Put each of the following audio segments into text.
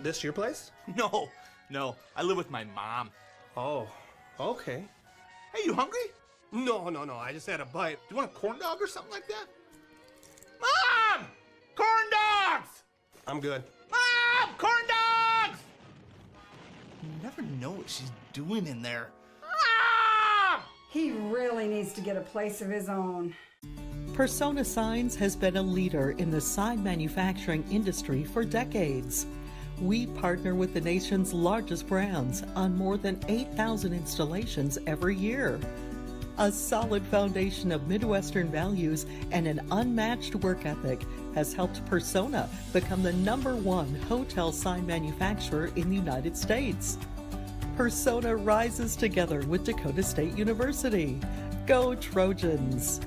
This your place? No. I live with my mom. Oh, okay. Hey, you hungry? No. I just had a bite. Do you want a corn dog or something like that? Mom! Corn dogs! I'm good. Mom! Corn dogs! You never know what she's doing in there. Mom! He really needs to get a place of his own. Persona Signs has been a leader in the sign manufacturing industry for decades. We partner with the nation's largest brands on more than 8,000 installations every year. A solid foundation of Midwestern values and an unmatched work ethic has helped Persona become the #1 hotel sign manufacturer in the United States. Persona rises together with Dakota State University. Go Trojans!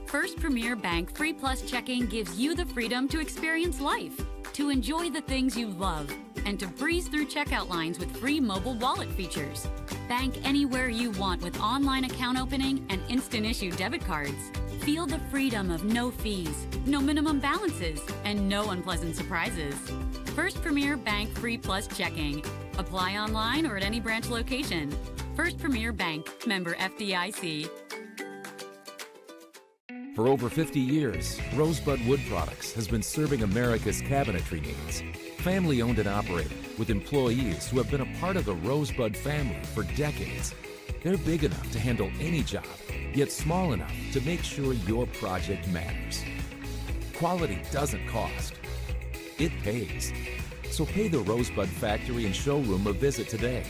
First Premier Bank Free Plus Checking gives you the freedom to experience life, to enjoy the things you love, and to breeze through checkout lines with free mobile wallet features. Bank anywhere you want with online account opening and instant issue debit cards. Feel the freedom of no fees, no minimum balances, and no unpleasant surprises. First Premier Bank Free Plus Checking. Apply online or at any branch location. First Premier Bank, member FDIC. For over 50 years, Rosebud Wood Products has been serving America's cabinetry needs. Family owned and operated, with employees who have been a part of the Rosebud family for decades. They're big enough to handle any job, yet small enough to make sure your project matters. Quality doesn't cost. It pays. So pay the Rosebud Factory and Showroom a visit today.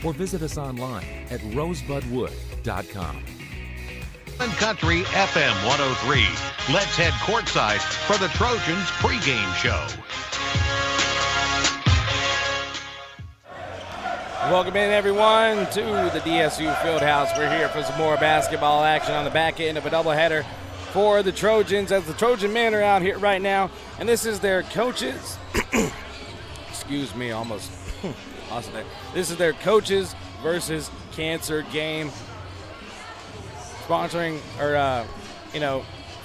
Or visit us online at rosebudwood.com. Country FM 103. Let's head courtside for the Trojans pregame show. Welcome in, everyone, to the DSU Fieldhouse. We're here for some more basketball action on the back end of a doubleheader for the Trojans, as the Trojan men are out here right now. And this is their coaches. Excuse me, almost lost it there. This is their coaches versus cancer game. Sponsoring,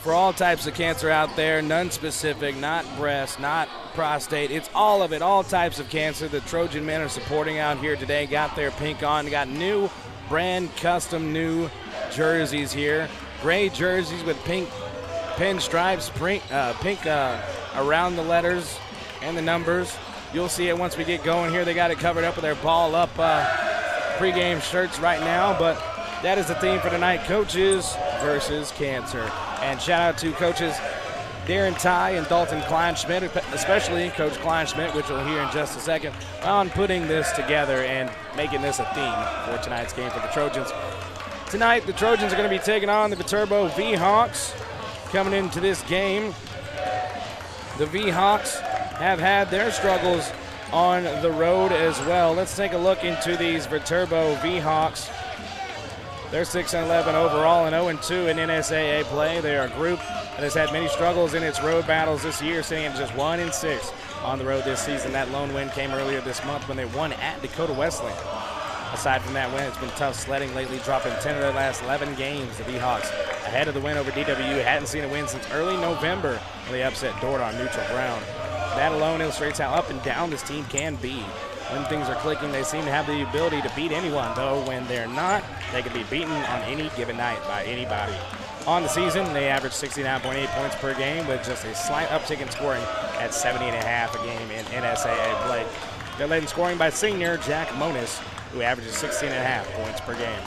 for all types of cancer out there, none specific, not breast, not prostate. It's all of it, all types of cancer. The Trojan men are supporting out here today. Got their pink on. Got new brand custom new jerseys here. Gray jerseys with pink pinstripes, pink around the letters and the numbers. You'll see it once we get going here. They got it covered up with their ball up pregame shirts right now, but that is the theme for tonight, coaches versus cancer. And shout out to coaches Darren Ty and Dalton Kleinschmidt, especially Coach Kleinschmidt, which we'll hear in just a second, on putting this together and making this a theme for tonight's game for the Trojans. Tonight, the Trojans are going to be taking on the Viterbo V-Hawks. Coming into this game, the V-Hawks have had their struggles on the road as well. Let's take a look into these Viterbo V-Hawks. They're 6-11 overall and 0-2 in NSAA play. They are a group that has had many struggles in its road battles this year, sitting at just 1-6 on the road this season. That lone win came earlier this month when they won at Dakota Wesleyan. Aside from that win, it's been tough sledding lately, dropping 10 of their last 11 games. The V-Hawks ahead of the win over DWU. Hadn't seen a win since early November when they upset Dordt on neutral ground. That alone illustrates how up and down this team can be. When things are clicking, they seem to have the ability to beat anyone, though when they're not, they can be beaten on any given night by anybody. On the season, they average 69.8 points per game with just a slight uptick in scoring at 70.5 a game in NSAA play. They're led in scoring by senior Jack Monis, who averages 16.5 points per game.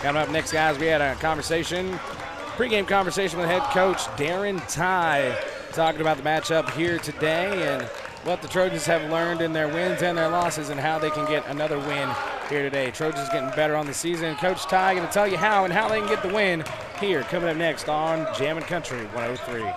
Coming up next, guys, we had a pregame conversation with head coach Darren Ty, talking about the matchup here today and what the Trojans have learned in their wins and their losses and how they can get another win here today. Trojans getting better on the season. Coach Ty going to tell you how and how they can get the win here coming up next on Jammin' Country 103.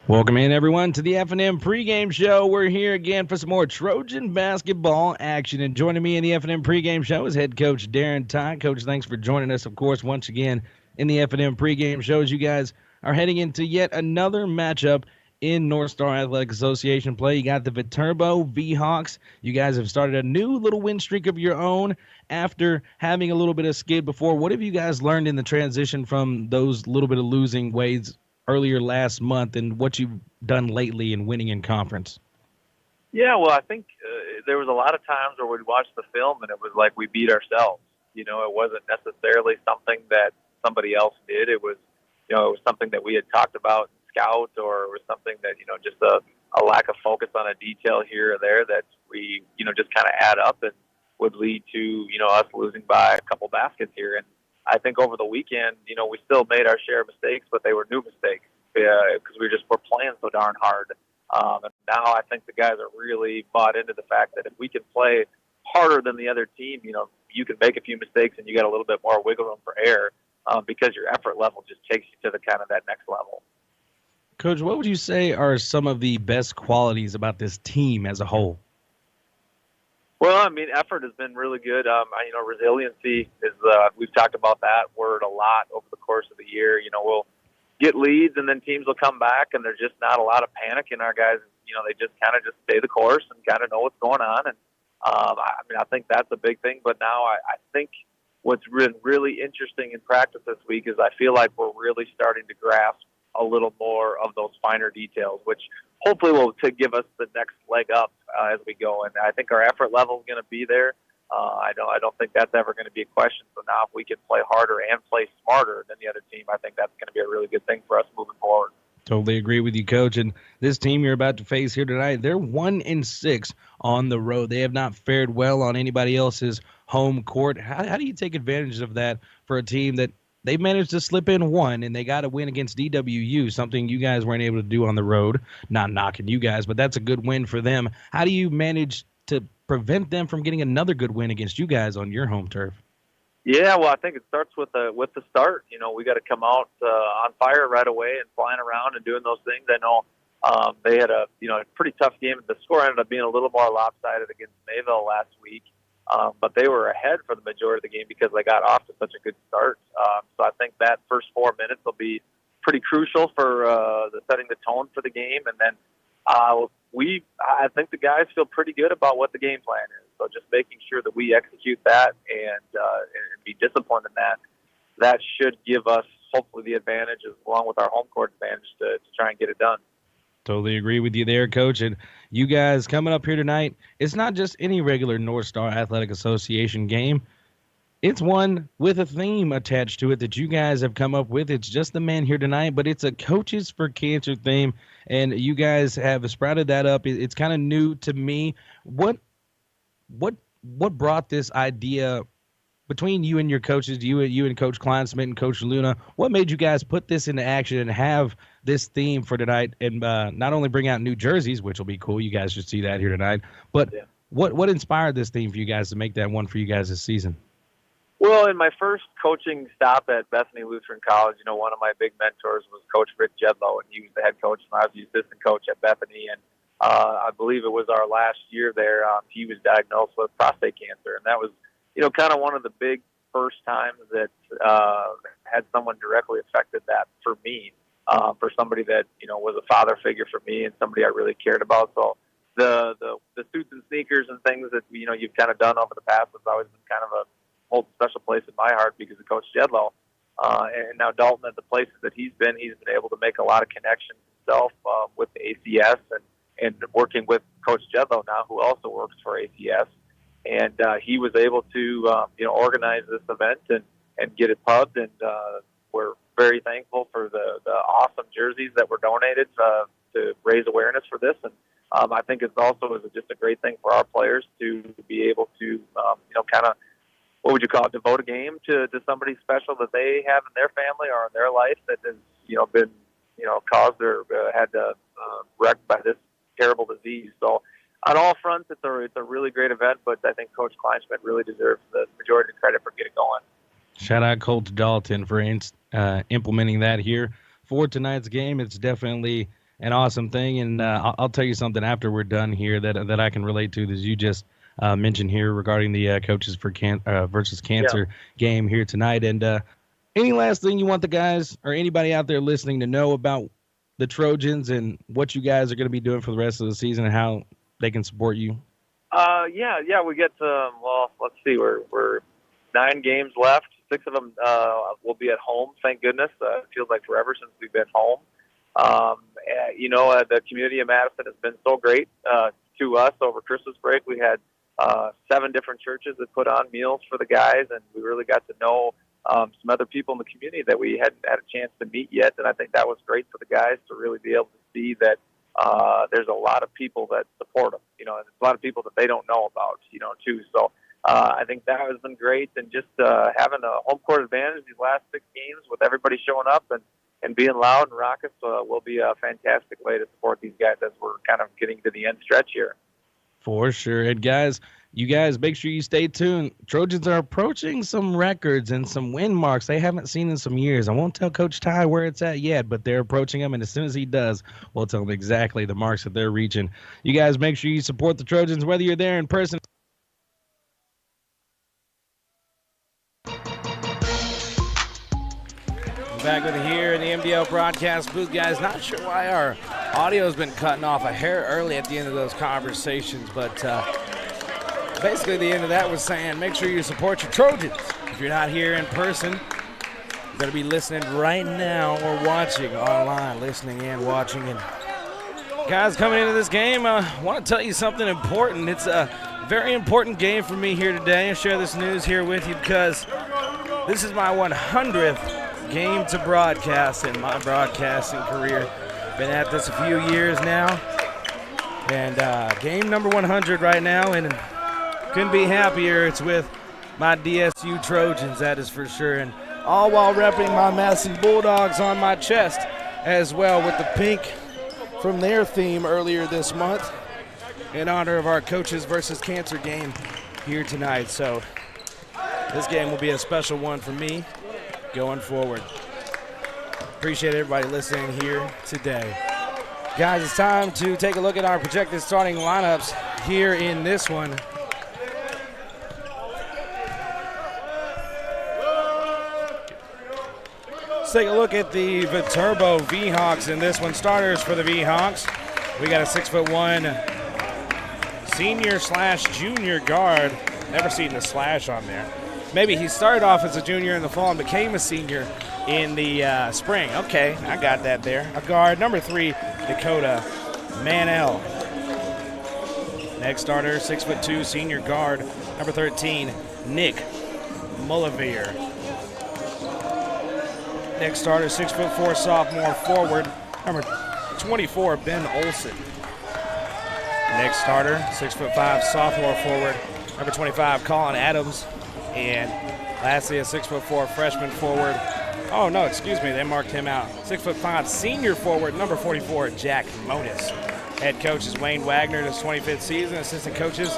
Welcome in, everyone, to the F&M pregame show. We're here again for some more Trojan basketball action. And joining me in the F&M pregame show is head coach Darren Ty. Coach, thanks for joining us, of course, once again in the F&M pregame show as you guys are heading into yet another matchup in North Star Athletic Association play. You got the Viterbo V-Hawks. You guys have started a new little win streak of your own after having a little bit of skid before. What have you guys learned in the transition from those little bit of losing ways earlier last month and what you've done lately in winning in conference? Yeah, well, I think there was a lot of times where we'd watch the film and it was like we beat ourselves. You know, it wasn't necessarily something that somebody else did. It was, it was something that we had talked about in scout, or it was something that, just a lack of focus on a detail here or there that we, just kind of add up and would lead to, us losing by a couple baskets here. And I think over the weekend, we still made our share of mistakes, but they were new mistakes because we're playing so darn hard. And now I think the guys are really bought into the fact that if we can play harder than the other team, you can make a few mistakes and you got a little bit more wiggle room for error because your effort level just takes you to the kind of that next level. Coach, what would you say are some of the best qualities about this team as a whole? Well, I mean, effort has been really good. Resiliency is, we've talked about that word a lot over the course of the year. We'll get leads and then teams will come back and there's just not a lot of panic in our guys. They just kind of just stay the course and kind of know what's going on. And I think that's a big thing. But now I think what's been really interesting in practice this week is I feel like we're really starting to grasp a little more of those finer details, which hopefully will to give us the next leg up as we go. And I think our effort level is going to be there. I don't think that's ever going to be a question. So now if we can play harder and play smarter than the other team, I think that's going to be a really good thing for us moving forward. Totally agree with you, Coach. And this team you're about to face here tonight, they're 1-6 on the road. They have not fared well on anybody else's home court. How do you take advantage of that for a team that they managed to slip in one, and they got a win against DWU, something you guys weren't able to do on the road? Not knocking you guys, but that's a good win for them. How do you manage to prevent them from getting another good win against you guys on your home turf? Yeah, well, I think it starts with the start. We got to come out on fire right away and flying around and doing those things. I know they had a pretty tough game. The score ended up being a little more lopsided against Mayville last week, but they were ahead for the majority of the game because they got off to such a good start. So I think that first 4 minutes will be pretty crucial for setting the tone for the game, and then I think the guys feel pretty good about what the game plan is. So just making sure that we execute that and be disciplined in that should give us hopefully the advantage along with our home court advantage to try and get it done. Totally agree with you there, Coach. And you guys coming up here tonight, it's not just any regular North Star Athletic Association game. It's one with a theme attached to it that you guys have come up with. It's just the men here tonight, but it's a Coaches for Cancer theme, and you guys have sprouted that up. It's kind of new to me. What brought this idea between you and your coaches, you and Coach Kleinsmith and Coach Luna? What made you guys put this into action and have this theme for tonight, and not only bring out new jerseys, which will be cool, you guys should see that here tonight, but what inspired this theme for you guys to make that one for you guys this season? Well, in my first coaching stop at Bethany Lutheran College, one of my big mentors was Coach Rick Jedlow, and he was the head coach and I was the assistant coach at Bethany. And I believe it was our last year there. He was diagnosed with prostate cancer, and that was, kind of one of the big first times that had someone directly affected that for me, for somebody that was a father figure for me and somebody I really cared about. So the suits and sneakers and things that you've kind of done over the past has always been kind of a holds a special place in my heart because of Coach Jedlow. And now Dalton, at the places that he's been able to make a lot of connections himself with the ACS and working with Coach Jedlow now, who also works for ACS. And he was able to, organize this event and get it pubbed. And we're very thankful for the awesome jerseys that were donated to raise awareness for this. And I think it's also just a great thing for our players to be able to, kind of, what would you call it, devote a game to somebody special that they have in their family or in their life that has, been, caused or had wrecked by this terrible disease. So on all fronts, it's a really great event, but I think Coach Kleinsmith really deserves the majority of the credit for getting going. Shout out Coach Dalton for implementing that here for tonight's game. It's definitely an awesome thing, and I'll tell you something after we're done here that I can relate to that you just mentioned here regarding the Coaches for versus Cancer game here tonight. And any last thing you want the guys or anybody out there listening to know about the Trojans and what you guys are going to be doing for the rest of the season and how they can support you? We get let's see, we're 9 games left. 6 of them will be at home, thank goodness. It feels like forever since we've been home. The community of Madison has been so great to us over Christmas break. We had 7 different churches that put on meals for the guys, and we really got to know some other people in the community that we hadn't had a chance to meet yet. And I think that was great for the guys to really be able to see that there's a lot of people that support them, and there's a lot of people that they don't know about, too. So I think that has been great. And just having a home court advantage these last 6 games with everybody showing up and being loud and raucous will be a fantastic way to support these guys as we're kind of getting to the end stretch here. For sure. And guys, you guys make sure you stay tuned. Trojans are approaching some records and some win marks they haven't seen in some years. I won't tell Coach Ty where it's at yet, but they're approaching them, and as soon as he does, we'll tell them exactly the marks that they're reaching. You guys make sure you support the Trojans, whether you're there in person. Back with you here in the MDL broadcast booth, guys. Not sure why our audio's been cutting off a hair early at the end of those conversations, but basically the end of that was saying make sure you support your Trojans. If you're not here in person, you're going to be listening right now or watching online, listening and watching. And guys, coming into this game, I want to tell you something important. It's a very important game for me here today, and share this news here with you because this is my 100th game to broadcast in my broadcasting career. Been at this a few years now, and game number 100 right now, and couldn't be happier. It's with my DSU Trojans, that is for sure, and all while repping my Madison Bulldogs on my chest as well, with the pink from their theme earlier this month in honor of our Coaches versus Cancer game here tonight. So this game will be a special one for me going forward. Appreciate everybody listening here today. Guys, it's time to take a look at our projected starting lineups here in this one. Let's take a look at the Viterbo V-Hawks in this one. Starters for the V-Hawks. We got a 6'1" senior/junior guard. Never seen the slash on there. Maybe he started off as a junior in the fall and became a senior in the spring. Okay, I got that there. A guard, number 3, Dakota Manel. Next starter, 6'2", senior guard, number 13, Nick Mullivier. Next starter, 6'4", sophomore forward, number 24, Ben Olson. Next starter, 6'5", sophomore forward, number 25, Colin Adams. And lastly, a 6'4" freshman forward. Oh, no, excuse me, they marked him out. 6'5" senior forward, number 44, Jack Monis. Head coach is Wayne Wagner in his 25th season. Assistant coaches,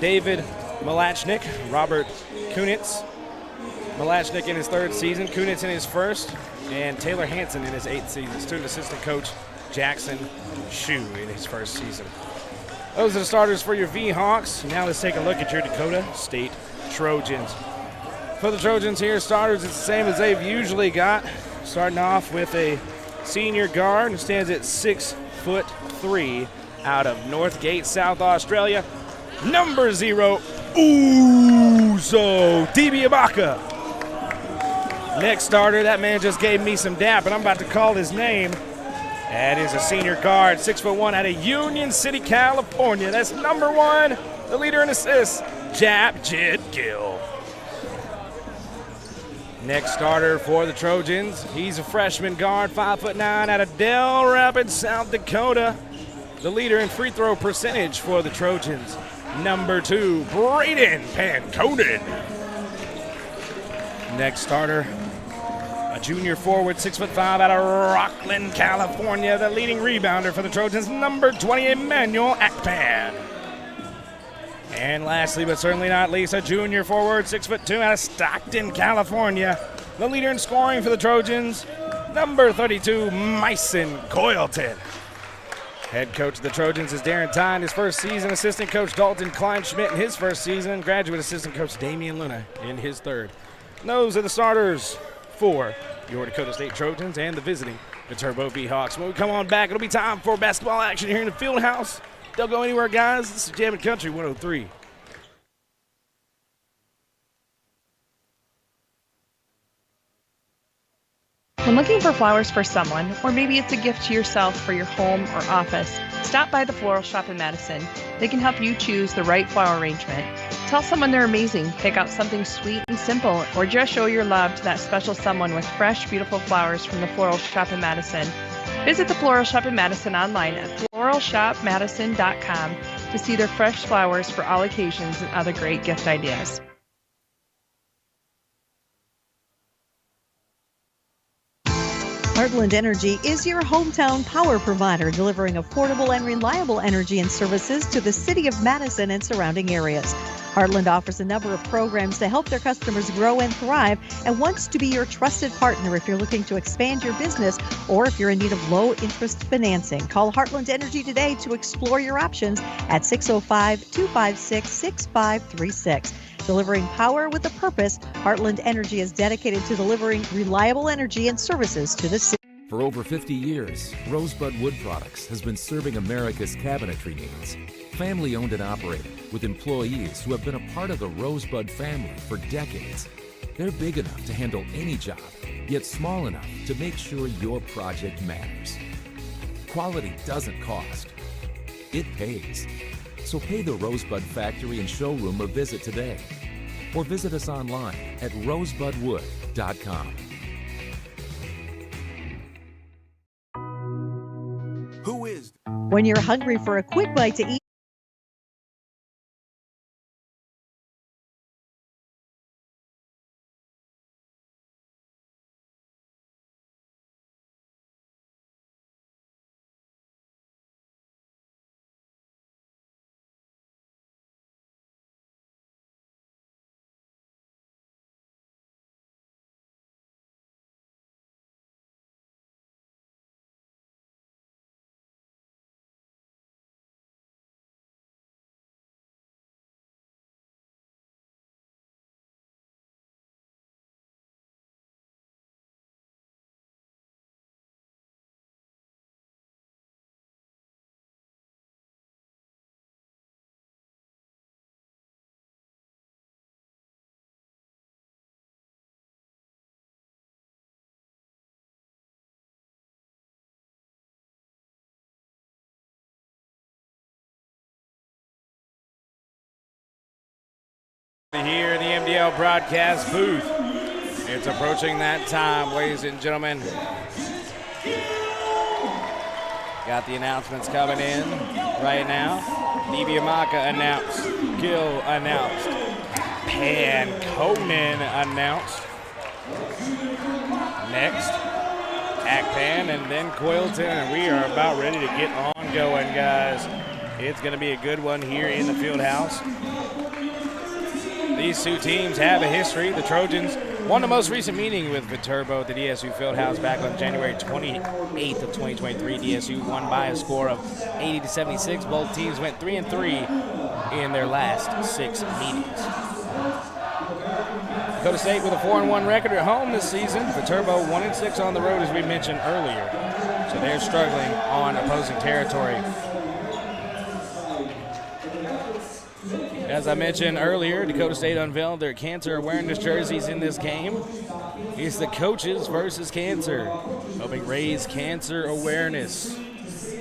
David Malachnik, Robert Kunitz. Malachnik in his 3rd season, Kunitz in his 1st, and Taylor Hansen in his 8th season. Student assistant coach, Jackson Shue in his 1st season. Those are the starters for your V-Hawks. Now let's take a look at your Dakota State Trojans. For the Trojans here, starters, it's the same as they've usually got. Starting off with a senior guard who stands at 6'3", out of Northgate, South Australia. Number 0, Uzo Dibiabaka. Next starter, that man just gave me some dap, and I'm about to call his name. That is a senior guard, 6'1", out of Union City, California. That's number 1, the leader in assists, Jit Gill. Next starter for the Trojans, he's a freshman guard, 5'9", out of Del Rapids, South Dakota. The leader in free throw percentage for the Trojans, number 2, Braden Panconen. Next starter, a junior forward, 6'5", out of Rockland, California. The leading rebounder for the Trojans, number 20, Emmanuel Akpan. And lastly, but certainly not least, a junior forward, 6'2", out of Stockton, California. The leader in scoring for the Trojans, number 32, Mason Coylton. Head coach of the Trojans is Darren Ty in his 1st season. Assistant coach Dalton Kleinschmidt in his 1st season. Graduate assistant coach Damian Luna in his 3rd. And those are the starters for your Dakota State Trojans and the visiting Viterbo V-Hawks. When we come on back, it'll be time for basketball action here in the Fieldhouse. Don't go anywhere, guys. This is Jammin' Country 103. When looking for flowers for someone, or maybe it's a gift to yourself for your home or office, stop by the Floral Shop in Madison. They can help you choose the right flower arrangement. Tell someone they're amazing, pick out something sweet and simple, or just show your love to that special someone with fresh, beautiful flowers from the Floral Shop in Madison. Visit the Floral Shop in Madison online at floralshopmadison.com to see their fresh flowers for all occasions and other great gift ideas. Heartland Energy is your hometown power provider, delivering affordable and reliable energy and services to the city of Madison and surrounding areas. Heartland offers a number of programs to help their customers grow and thrive and wants to be your trusted partner if you're looking to expand your business or if you're in need of low-interest financing. Call Heartland Energy today to explore your options at 605-256-6536. Delivering power with a purpose, Heartland Energy is dedicated to delivering reliable energy and services to the city. For over 50 years, Rosebud Wood Products has been serving America's cabinetry needs. Family owned and operated, with employees who have been a part of the Rosebud family for decades. They're big enough to handle any job, yet small enough to make sure your project matters. Quality doesn't cost. It pays. So pay the Rosebud Factory and Showroom a visit today. Or visit us online at rosebudwood.com. Who is? When you're hungry for a quick bite to eat, Here in the MDL broadcast booth. It's approaching that time, ladies and gentlemen. Got the announcements coming in right now. Dibiamaka announced. Gill announced. Pan Conan announced. Next, Akpan and then Coylton, and we are about ready to get on going, guys. It's going to be a good one here in the Fieldhouse. These two teams have a history. The Trojans won the most recent meeting with Viterbo at the DSU Fieldhouse back on January 28th of 2023. DSU won by a score of 80-76. Both teams went 3-3 in their last 6 meetings. Dakota State with a 4-1 record at home this season. Viterbo 1-6 on the road, as we mentioned earlier. So they're struggling on opposing territory. As I mentioned earlier, Dakota State unveiled their cancer awareness jerseys in this game. It's the coaches versus cancer, helping raise cancer awareness.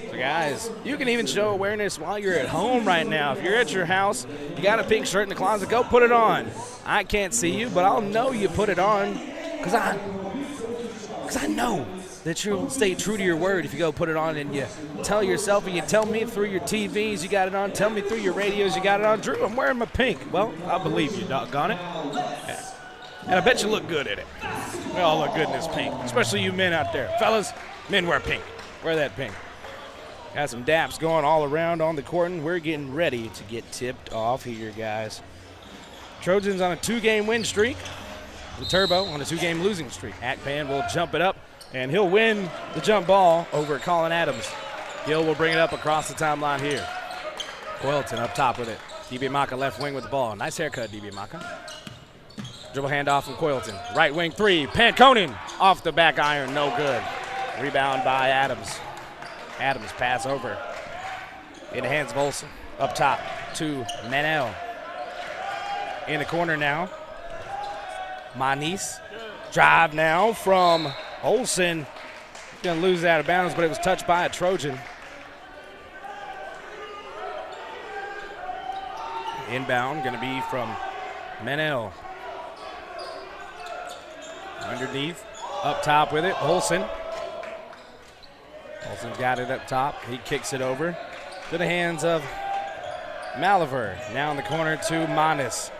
So guys, you can even show awareness while you're at home right now. If you're at your house, you got a pink shirt in the closet, go put it on. I can't see you, but I'll know you put it on because I know that you'll stay true to your word if you go put it on and you tell yourself and you tell me through your TVs you got it on, tell me through your radios you got it on. Drew, I'm wearing my pink. Well, I believe you, doggone it. Yeah. And I bet you look good in it. We all look good in this pink, especially you men out there. Fellas, men wear pink. Wear that pink. Got some daps going all around on the court, and we're getting ready to get tipped off here, guys. Trojans on a 2-game win streak. Viterbo on a 2-game losing streak. Akpan will jump it up, and he'll win the jump ball over Colin Adams. Gill will bring it up across the timeline here. Coylton up top with it. Dibiamaka left wing with the ball. Nice haircut, Dibiamaka. Dribble handoff from Coylton. Right wing 3. Panconin off the back iron. No good. Rebound by Adams. Adams pass over. In the hands of Olsen. Up top to Manel. In the corner now. Manis. Drive now from Olsen going to lose it out of bounds, but it was touched by a Trojan. Inbound going to be from Menel. Underneath, up top with it, Olsen. Olsen's got it up top. He kicks it over to the hands of Maliver. Now in the corner to Manis.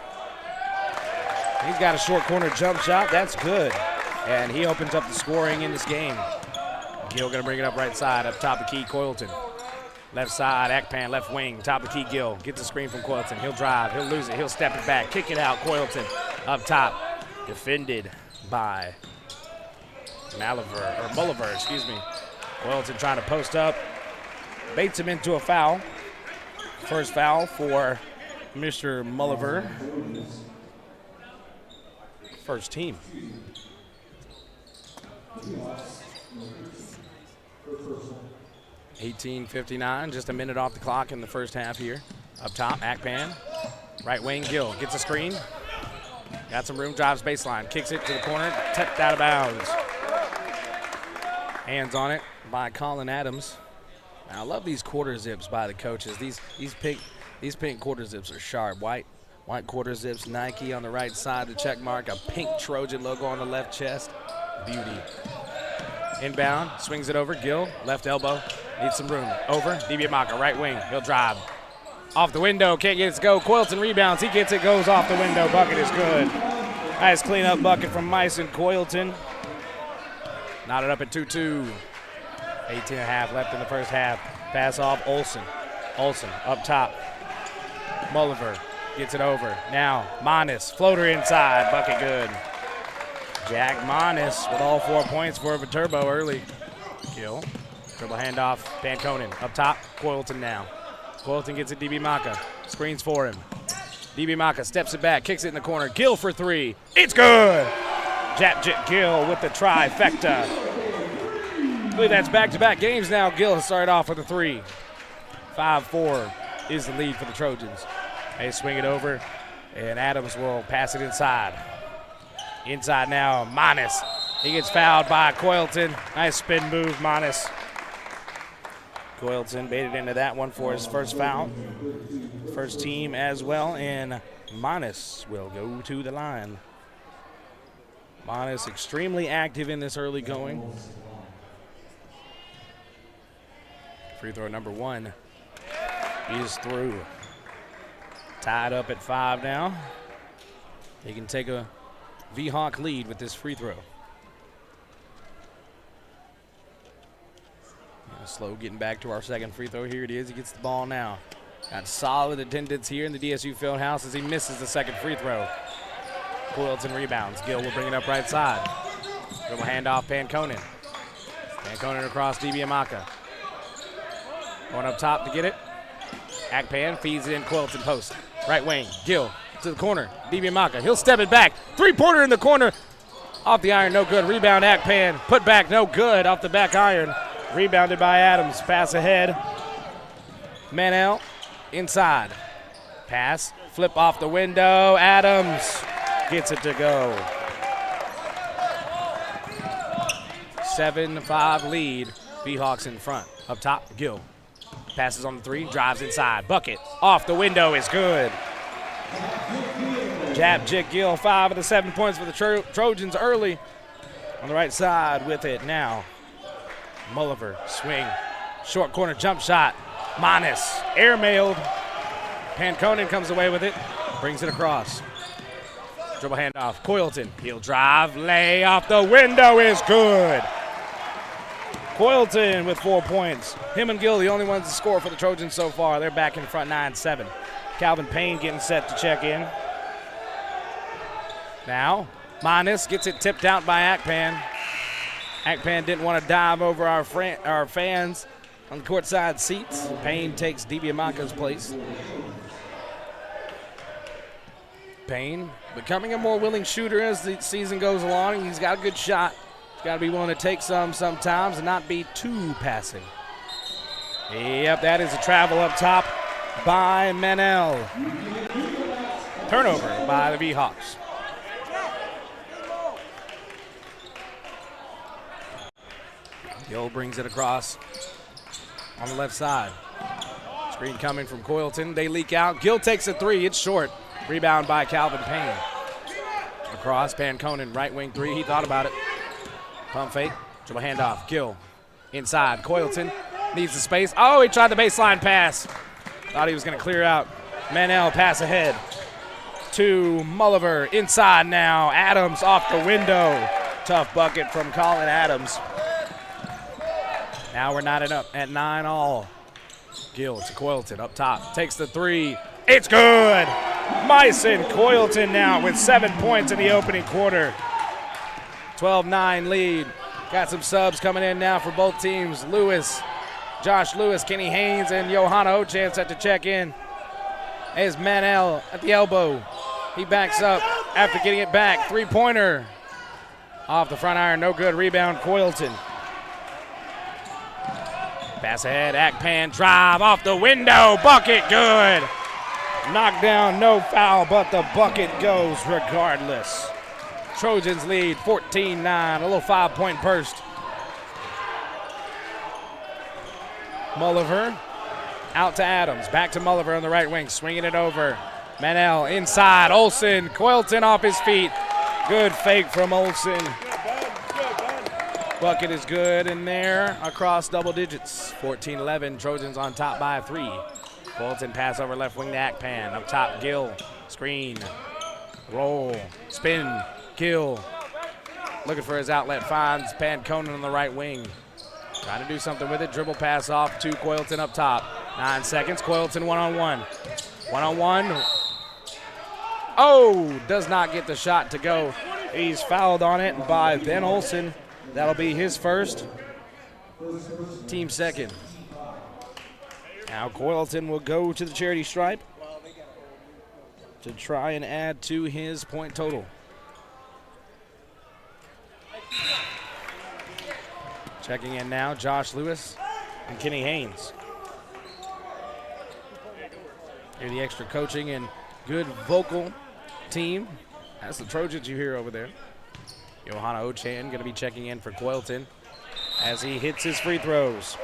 He's got a short corner jump shot. That's good. And he opens up the scoring in this game. Gill going to bring it up right side. Up top of key, Coylton. Left side, Akpan, left wing. Top of key, Gill. Gets the screen from Coylton. He'll drive. He'll lose it. He'll step it back. Kick it out, Coylton. Up top. Defended by Mulliver, excuse me. Coylton trying to post up. Baits him into a foul. First foul for Mr. Mulliver. First team. 18:59, just a minute off the clock in the first half here. Up top, Akpan. Right wing, Gill gets a screen. Got some room, drives baseline, kicks it to the corner, tipped out of bounds. Hands on it by Colin Adams. Now, I love these quarter zips by the coaches. These pink quarter zips are sharp. White quarter zips, Nike on the right side, the check mark, a pink Trojan logo on the left chest. Beauty. Inbound, swings it over, Gill, left elbow, needs some room. Over, Dibiamaka, right wing, he'll drive. Off the window, can't get it to go. Coylton rebounds, he gets it, goes off the window, bucket is good. Nice cleanup bucket from Myson Coylton. Knotted up at 2-2. 18.5 left in the first half. Pass off, Olsen. Olsen up top. Mulliver gets it over. Now, Manis, floater inside, bucket good. Jack Manis with all 4 points for Viterbo early. Gill, dribble handoff, Panconen up top, Coylton now. Coylton gets it, Dibiamaka, screens for him. Dibiamaka steps it back, kicks it in the corner. Gill for three, it's good! Japjit Gill with the trifecta. I believe that's back-to-back games now. Gill has started off with a three. 5-4 is the lead for the Trojans. They swing it over, and Adams will pass it inside. Inside now, Manis. He gets fouled by Coylton. Nice spin move, Manis. Coylton baited into that one for his first foul. First team as well, and Manis will go to the line. Manis extremely active in this early going. Free throw number one is through. Tied up at 5 now. He can take a V-Hawk lead with this free throw. Slow getting back to our second free throw. Here it is. He gets the ball now. Got solid attendance here in the DSU Fieldhouse as he misses the second free throw. Coylton rebounds. Gill will bring it up right side. Dribble handoff, Panconen. Panconen across Dibiamaka. Going up top to get it. Akpan feeds it in, Coylton post. Right wing, Gill to the corner. Dibiamaka, he'll step it back. Three-pointer in the corner. Off the iron, no good. Rebound, Akpan. Put back, no good. Off the back iron. Rebounded by Adams. Pass ahead. Manel inside. Pass. Flip off the window. Adams gets it to go. 7-5 lead. V-Hawks in front. Up top, Gill. Passes on the three. Drives inside. Bucket. Off the window is good. Japjit Gill, 5 of the 7 points for the Trojans early. On the right side with it now. Mulliver, swing, short corner jump shot. Manis, airmailed. Panconen comes away with it, brings it across. Dribble handoff, Coylton, he'll drive, lay off the window is good. Coylton with 4 points. Him and Gill the only ones to score for the Trojans so far. They're back in front 9-7. Calvin Payne getting set to check in. Now, Manis gets it tipped out by Akpan. Akpan didn't want to dive over our fans on the courtside seats. Payne takes Dibiamaka's place. Payne becoming a more willing shooter as the season goes along. He's got a good shot. He's got to be willing to take some sometimes and not be too passive. Yep, that is a travel up top by Manel. Turnover by the V-Hawks. Gill brings it across on the left side. Screen coming from Coyleton. They leak out. Gill takes a three. It's short. Rebound by Calvin Payne. Across. Panconen, right wing three. He thought about it. Pump fake. Dribble handoff. Gill inside. Coyleton needs the space. Oh, he tried the baseline pass. Thought he was going to clear out. Manel pass ahead to Mulliver. Inside now. Adams off the window. Tough bucket from Colin Adams. Now we're knotted up at 9 all. Gill to Coyleton up top. Takes the three. It's good. Myson Coyleton now with 7 points in the opening quarter. 12-9 lead. Got some subs coming in now for both teams. Josh Lewis, Kenny Haynes, and Johanna Ochan set to check in. As Manel at the elbow. He backs up after getting it back. Three-pointer. Off the front iron, no good. Rebound, Coyleton. Pass ahead, Akpan, drive off the window, bucket, good. Knockdown, no foul, but the bucket goes regardless. Trojans lead 14-9, a little 5-point burst. Mulliver out to Adams, back to Mulliver on the right wing, swinging it over. Manel inside, Olsen, Coyleton off his feet. Good fake from Olsen. Bucket is good in there across double digits. 14-11, Trojans on top by 3. Coyleton pass over left wing to Akpan. Up top, Gill, screen, roll, spin, Gill. Looking for his outlet, finds Panconen on the right wing. Trying to do something with it, dribble pass off to Coyleton up top. 9 seconds, Coyleton one-on-one. One-on-one. Oh, does not get the shot to go. He's fouled on it by Ben Olsen. That'll be his first, team second. Now Coyleton will go to the charity stripe to try and add to his point total. Checking in now, Josh Lewis and Kenny Haynes. Hear the extra coaching and good vocal team. That's the Trojans you hear over there. Johanna Ochan going to be checking in for Coyleton as he hits his free throws.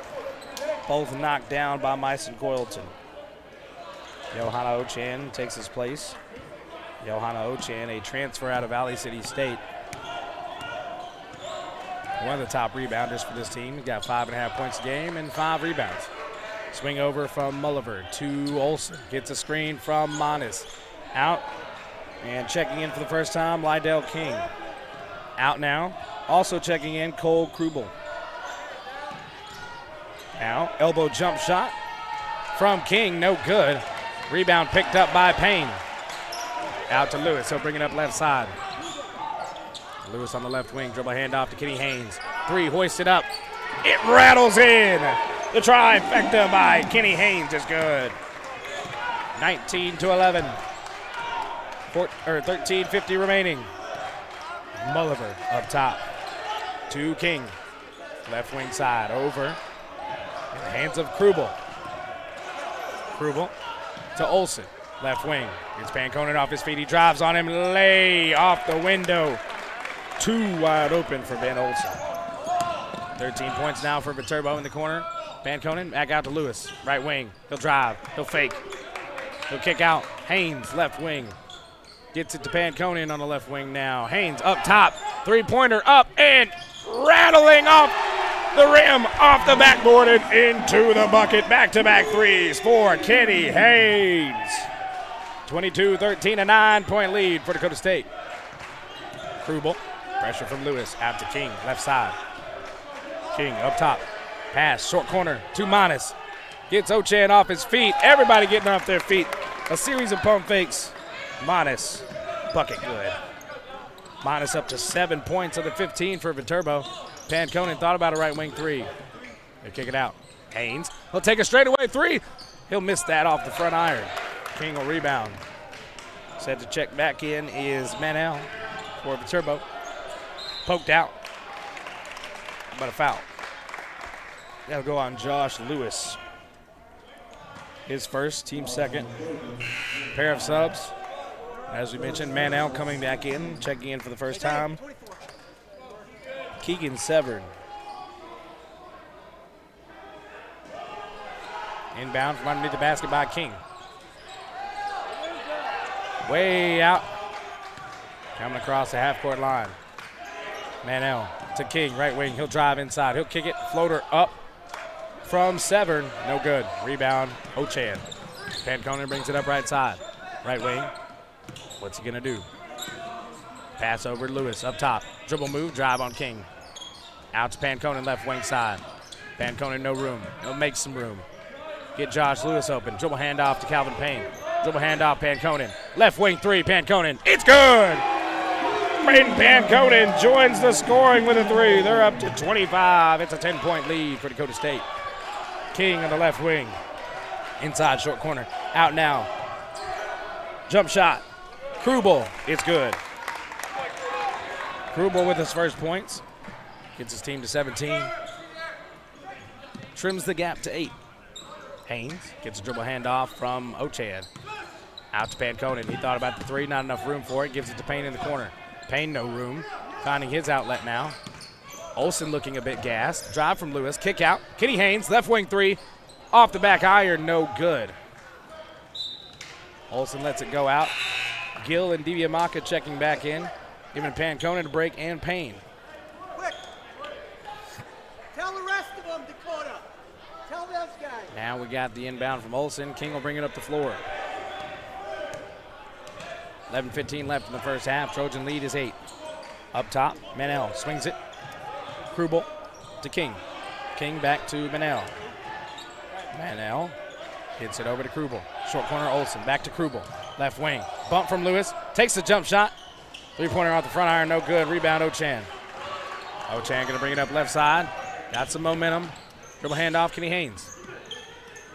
Both knocked down by Myson Coyleton. Johanna Ochan takes his place. Johanna Ochan, a transfer out of Valley City State. One of the top rebounders for this team. He's got 5.5 points a game and 5 rebounds. Swing over from Mulliver to Olsen. Gets a screen from Monis. Out and checking in for the first time, Lydell King. Out now. Also checking in, Cole Krubel. Now, elbow jump shot from King, no good. Rebound picked up by Payne. Out to Lewis, he'll bring it up left side. Lewis on the left wing, dribble handoff to Kenny Haynes. 3 hoisted up. It rattles in. The trifecta by Kenny Haynes is good. 19-11. 13:50 remaining. Mulliver up top to King. Left wing side over. In the hands of Krubel. Krubel to Olsen. Left wing. Gets Panconen off his feet. He drives on him. Lay off the window. Too wide open for Ben Olsen. 13 points now for Viterbo in the corner. Panconen back out to Lewis. Right wing. He'll drive. He'll fake. He'll kick out. Haynes left wing. Gets it to Panconen on the left wing now. Haynes up top. 3-pointer up and rattling off the rim, off the backboard and into the bucket. Back-to-back threes for Kenny Haynes. 22-13, a 9-point lead for Dakota State. Krubel, pressure from Lewis, out to King, left side. King up top. Pass, short corner to Monis. Gets Ochan off his feet. Everybody getting off their feet. A series of pump fakes. Monis, bucket good. Monis up to 7 points of the 15 for Viterbo. Panconen thought about a right wing 3. They kick it out. Haynes, he'll take a straightaway 3. He'll miss that off the front iron. King will rebound. Set to check back in is Manel for Viterbo. Poked out, but a foul. That'll go on Josh Lewis. His first, team second. Pair of subs. As we mentioned, Manel coming back in, checking in for the first time. Keegan Severn Inbound from underneath the basket by King. Way out. Coming across the half-court line. Manel to King, right wing. He'll drive inside. He'll kick it. Floater up from Severn. No good. Rebound, Ochan. Panconen brings it up right side. Right wing. What's he going to do? Pass over to Lewis up top. Dribble move, drive on King. Out to Panconen, left wing side. Panconen, no room. He'll make some room. Get Josh Lewis open. Dribble handoff to Calvin Payne. Dribble handoff, Panconen. Left wing three, Panconen. It's good! Braden Panconen joins the scoring with a three. They're up to 25. It's a 10-point lead for Dakota State. King on the left wing. Inside short corner. Out now. Jump shot. Krubel. It's good. Krubel with his first points. Gets his team to 17. Trims the gap to 8. Haynes gets a dribble handoff from Ochan. Out to Panconen. He thought about the three. Not enough room for it. Gives it to Payne in the corner. Payne, no room. Finding his outlet now. Olsen looking a bit gassed. Drive from Lewis. Kick out. Kenny Haynes, left wing three. Off the back iron, no good. Olsen lets it go out. Gill and DiBiamacca checking back in. Giving Panconen a break and Payne. Quick. Tell the rest of them, Dakota. Tell those guys. Now we got the inbound from Olsen. King will bring it up the floor. 11:15 left in the first half. Trojan lead is 8. Up top, Manel swings it. Krubel to King. King back to Manel. Manel hits it over to Krubel. Short corner, Olsen. Back to Krubel. Left wing. Bump from Lewis. Takes the jump shot. Three-pointer off the front iron. No good. Rebound, Ochan. Ochan going to bring it up left side. Got some momentum. Dribble handoff, Kenny Haynes.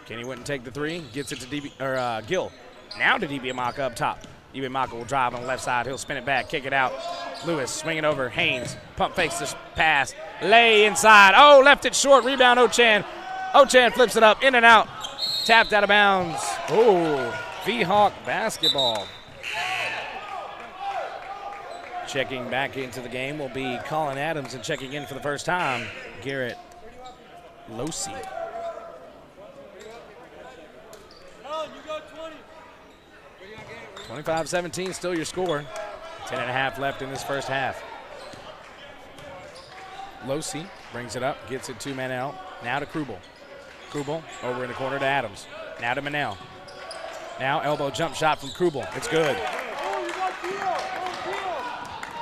Kenny wouldn't take the three. Gets it to Gill. Now to DiBiamacca up top. DiBiamacca will drive on the left side. He'll spin it back, kick it out. Lewis swinging over. Haynes. Pump fakes this pass. Lay inside. Oh, left it short. Rebound, Ochan. Ochan flips it up, in and out. Tapped out of bounds. Oh, V-Hawk basketball. Checking back into the game will be Colin Adams, and checking in for the first time, Garrett Losi. 25-17, still your score. 10.5 left in this first half. Losi brings it up, gets it to Manel. Now to Krubel. Krubel over in the corner to Adams. Now to Manel. Now elbow jump shot from Krubel. It's good.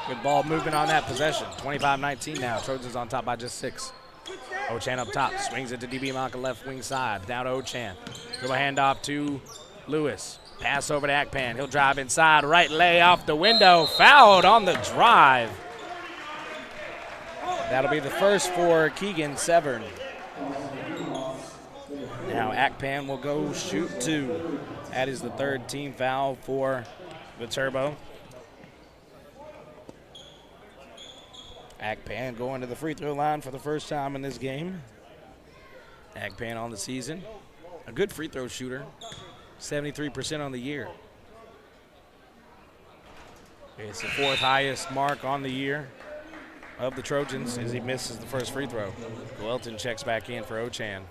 Good ball movement on that possession. 25-19 now. Trojans on top by just 6. Ochan up top. Swings it to DiBiamacca left wing side. Down to Ochan. Dribble handoff to Lewis. Pass over to Akpan. He'll drive inside. Right lay off the window. Fouled on the drive. That'll be the first for Keegan Severn. Now Akpan will go shoot 2. That is the third team foul for Viterbo. Akpan going to the free throw line for the first time in this game. Akpan on the season. A good free throw shooter. 73% on the year. It's the 4th highest mark on the year of the Trojans as he misses the first free throw. Welton checks back in for Ochan.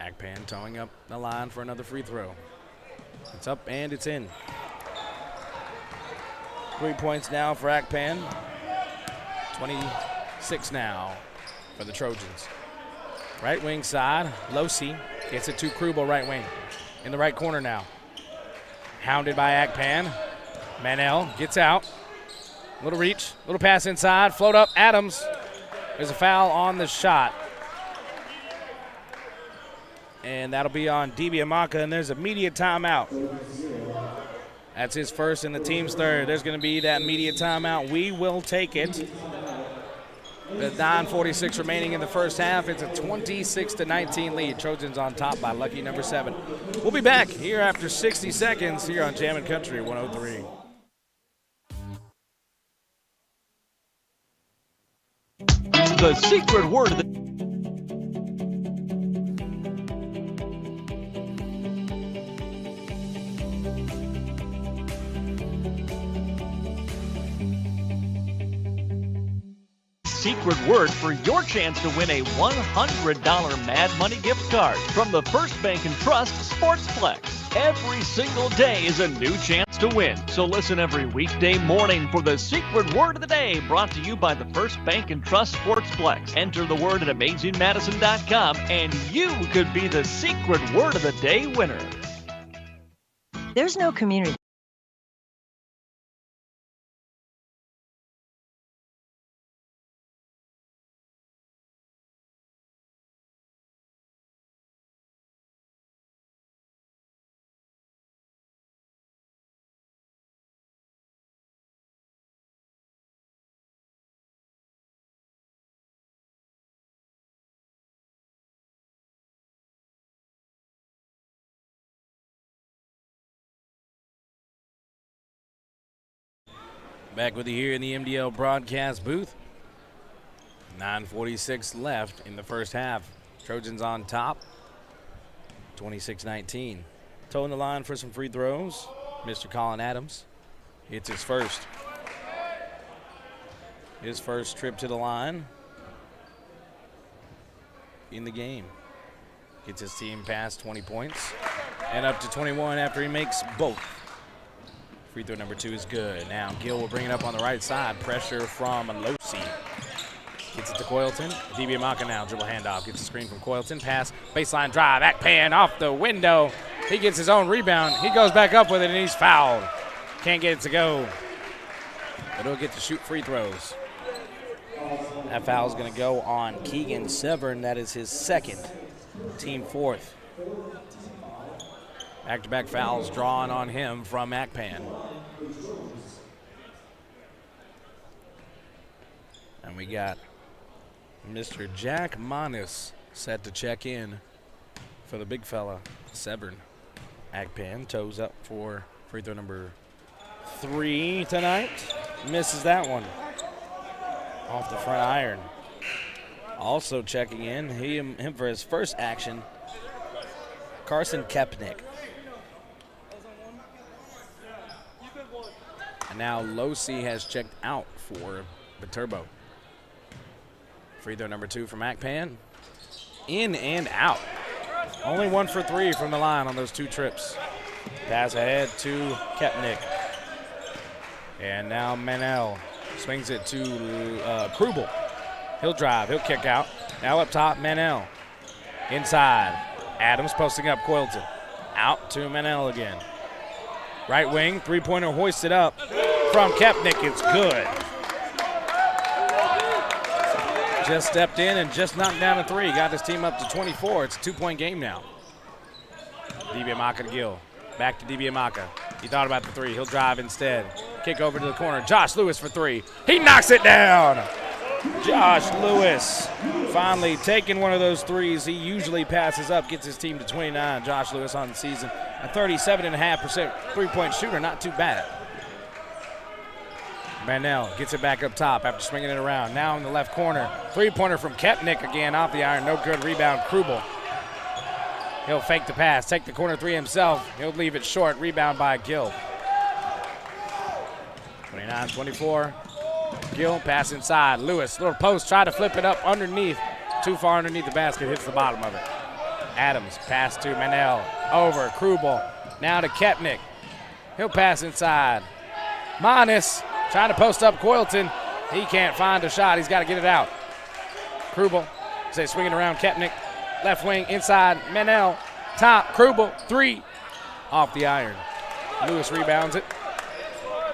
Akpan towing up the line for another free throw. It's up and it's in. 3 points now for Akpan. 26 now for the Trojans. Right wing side, Losi gets it to Krubel, right wing. In the right corner now. Hounded by Akpan. Manel gets out. Little reach, little pass inside, float up, Adams. There's a foul on the shot. And that'll be on DiBiamacca, and there's a media timeout. That's his first and the team's third. There's going to be that media timeout. We will take it. With 9:46 remaining in the first half, it's a 26-19 lead. Trojans on top by lucky number 7. We'll be back here after 60 seconds here on Jammin' Country 103. The secret word of the secret word for your chance to win a $100 Mad Money gift card from the First Bank and Trust Sportsplex. Every single day is a new chance to win. So listen every weekday morning for the secret word of the day, brought to you by the First Bank and Trust Sportsplex. Enter the word at AmazingMadison.com and you could be the secret word of the day winner. There's no community. Back with you here in the MDL broadcast booth. 9:46 left in the first half. Trojans on top, 26-19. Toeing the line for some free throws, Mr. Colin Adams. It's his first. His first trip to the line in the game. Gets his team past 20 points and up to 21 after he makes both. Free throw number 2 is good. Now Gill will bring it up on the right side. Pressure from Losi. Gets it to Coylton. DiBiamacca now, dribble handoff. Gets a screen from Coylton. Pass, baseline drive. Akpan off the window. He gets his own rebound. He goes back up with it, and he's fouled. Can't get it to go. But he'll get to shoot free throws. That foul is going to go on Keegan Severn. That is his second, team fourth. Back-to-back fouls drawn on him from Akpan. And we got Mr. Jack Manis set to check in for the big fella, Severn. Akpan toes up for free throw number 3 tonight. Misses that one. Off the front iron. Also checking in, him for his first action, Carson Kepnick. And now Losi has checked out for Viterbo. Free throw number 2 from Akpan. In and out. Only 1 for 3 from the line on those 2 trips. Pass ahead to Kepnick. And now Manel swings it to Krubel. He'll drive, he'll kick out. Now up top, Manel. Inside, Adams posting up Coylton. Out to Manel again. Right wing, three-pointer hoisted up from Kepnick. It's good. Just stepped in and just knocked down a 3. Got his team up to 24. It's a 2-point game now. DiBiamacca to Gill. Back to DiBiamacca. He thought about the 3. He'll drive instead. Kick over to the corner. Josh Lewis for 3. He knocks it down. Josh Lewis finally taking one of those 3s. He usually passes up, gets his team to 29. Josh Lewis on the season. A 37.5% three-point shooter. Not too bad. Manel gets it back up top after swinging it around. Now in the left corner. Three-pointer from Kepnick again off the iron. No good. Rebound, Krubel. He'll fake the pass, take the corner 3 himself. He'll leave it short. Rebound by Gill. 29-24. Gill, pass inside. Lewis, little post, try to flip it up underneath. Too far underneath the basket, hits the bottom of it. Adams, pass to Manel. Over, Krubel. Now to Kepnick. He'll pass inside. Manis, trying to post up Coylton. He can't find a shot. He's got to get it out. Krubel, swinging around Kepnick. Left wing, inside, Manel. Top, Krubel, 3. Off the iron. Lewis rebounds it.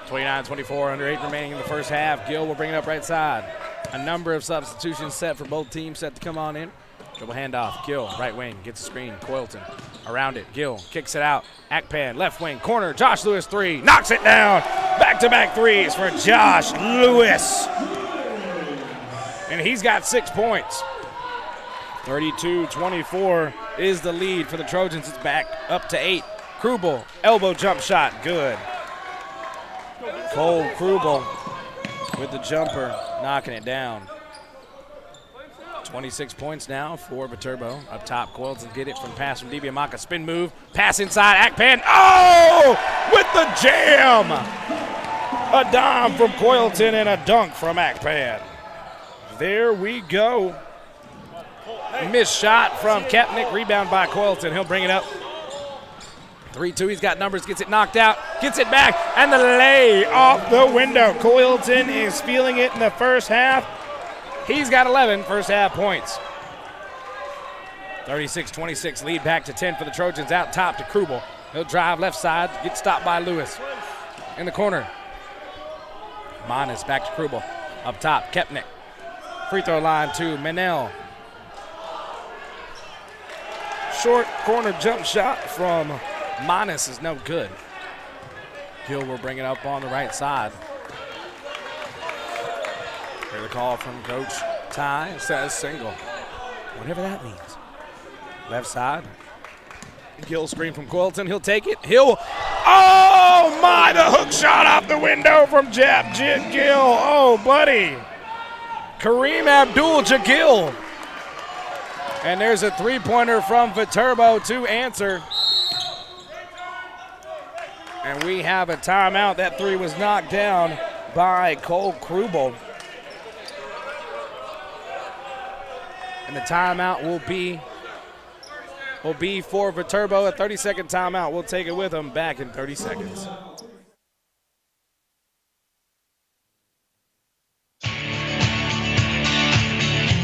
29-24, under 8 remaining in the first half. Gill will bring it up right side. A number of substitutions set for both teams set to come on in. Dribble handoff. Gill, right wing, gets a screen. Coylton around it. Gill kicks it out. Akpan, left wing, corner. Josh Lewis, 3. Knocks it down. Back-to-back 3s for Josh Lewis. And he's got 6 points. 32-24 is the lead for the Trojans. It's back up to 8. Krubel, elbow jump shot, good. Cole Krubel with the jumper, knocking it down. 26 points now for Viterbo. Up top, Coylton get it from pass from DiBiamacca. Spin move, pass inside, Akpan. Oh, with the jam! A dime from Coylton and a dunk from Akpan. There we go. Missed shot from Kepnick. Rebound by Coylton. He'll bring it up. 3-2. He's got numbers. Gets it knocked out. Gets it back. And the lay off the window. Coylton is feeling it in the first half. He's got 11 first half points. 36-26 lead back to 10 for the Trojans. Out top to Krubel. He'll drive left side. Get stopped by Lewis. In the corner. Manis back to Krubel. Up top, Kepnick. Free throw line to Manel. Short corner jump shot from Manis is no good. Gill will bring it up on the right side. Hear the call from Coach Ty. It says single. Whatever that means. Left side. Gill screen from Coylton. He'll take it. Oh my, the hook shot off the window from Jit Gill. Oh, buddy. Kareem Abdul-Jagil. And there's a three-pointer from Viterbo to answer. And we have a timeout. That three was knocked down by Cole Krubel. And the timeout will be for Viterbo. A 30-second timeout. We'll take it with them back in 30 seconds.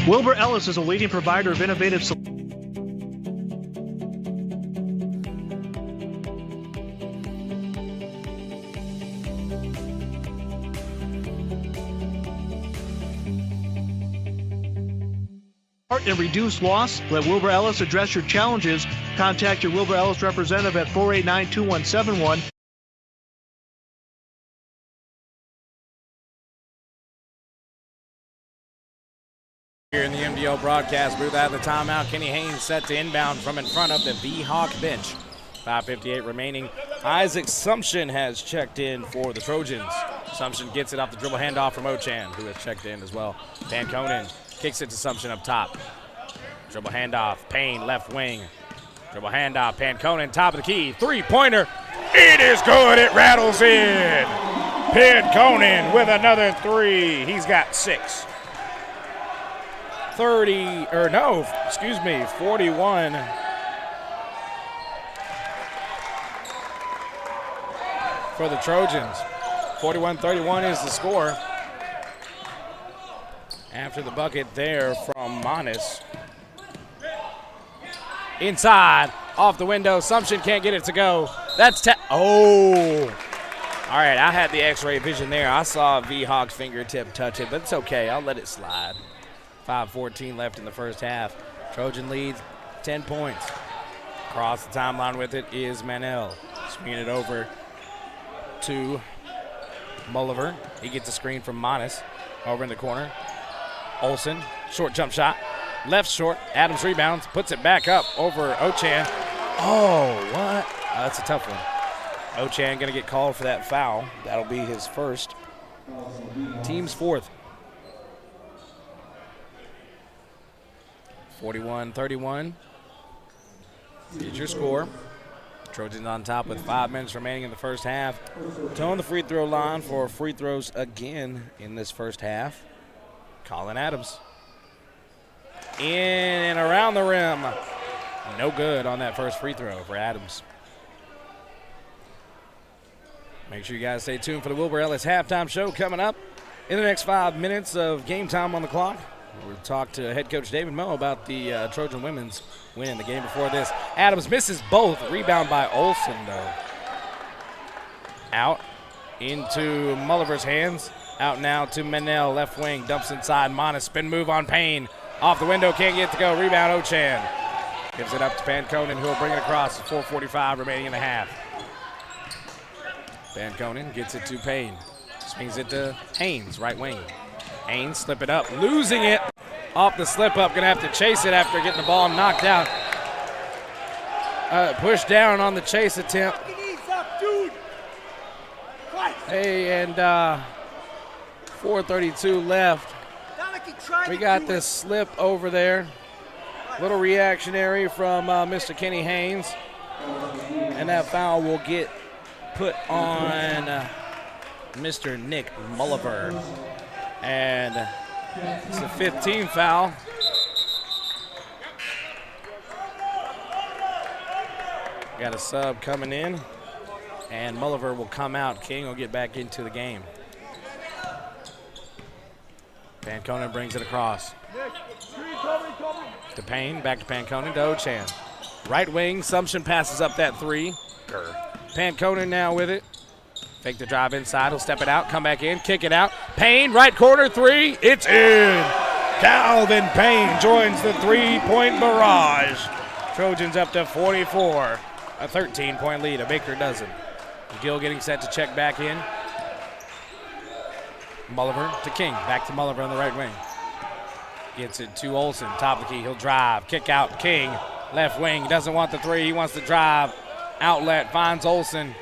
Wilbur Ellis is a leading provider of innovative solutions. And reduce loss. Let Wilbur Ellis address your challenges. Contact your Wilbur Ellis representative at 489-2171. Here in the MDO broadcast booth out of the timeout, Kenny Haynes set to inbound from in front of the V-Hawk bench. 5:58 remaining. Isaac Sumption has checked in for the Trojans. Sumption gets it off the dribble handoff from Ochan, who has checked in as well. Van Conen kicks it to Sumption up top. Dribble handoff, Payne left wing. Dribble handoff, Panconen top of the key. Three-pointer, it is good, it rattles in. Panconen with another three. He's got 6. 41 for the Trojans. 41-31 is the score. After the bucket there from Manis. Inside, off the window. Sumption can't get it to go. That's oh. All right, I had the X-ray vision there. I saw V-Hawk's fingertip touch it, but it's okay. I'll let it slide. 5:14 left in the first half. Trojan leads 10 points. Across the timeline with it is Manel. Swinging it over to Mulliver. He gets a screen from Manis over in the corner. Olsen, short jump shot. Left short. Adams rebounds, puts it back up over Ochan. Oh, what? That's a tough one. Ochan going to get called for that foul. That'll be his first. Team's fourth. 41-31 is your score. Trojans on top with 5 minutes remaining in the first half. Towing the free throw line for free throws again in this first half. Colin Adams. In and around the rim. No good on that first free throw for Adams. Make sure you guys stay tuned for the Wilbur Ellis halftime show coming up in the next 5 minutes of game time on the clock. We'll talk to head coach David Moe about the Trojan women's win in the game before this. Adams misses both. Rebound by Olsen, though. Out into Mulliver's hands. Out now to Manel, left wing. Dumps inside. Manis, spin move on Payne. Off the window, can't get to go. Rebound, Ochan. Gives it up to Panconen, who will bring it across. 4:45 remaining in the half. Panconen gets it to Payne. Swings it to Haynes, right wing. Haynes slip it up, losing it off the slip up. Gonna have to chase it after getting the ball knocked out. Pushed down on the chase attempt. Hey, and 4:32 left. We got this slip over there. Little reactionary from Mr. Kenny Haynes. And that foul will get put on Mr. Nick Mulliver. And It's the 15th foul. Got a sub coming in, and Mulliver will come out. King will get back into the game. Panconen brings it across. To Payne, back to Panconen, to Ochan. Right wing, Sumption passes up that three. Panconen now with it. Fake the drive inside, he'll step it out, come back in, kick it out. Payne, right corner three, it's in. Calvin Payne joins the three-point barrage. Trojans up to 44. A 13-point lead, a Baker dozen. Gill getting set to check back in. Mulliver to King, back to Mulliver on the right wing. Gets it to Olsen, top of the key, he'll drive, kick out, King, left wing, doesn't want the three, he wants to drive. Outlet, finds Olsen.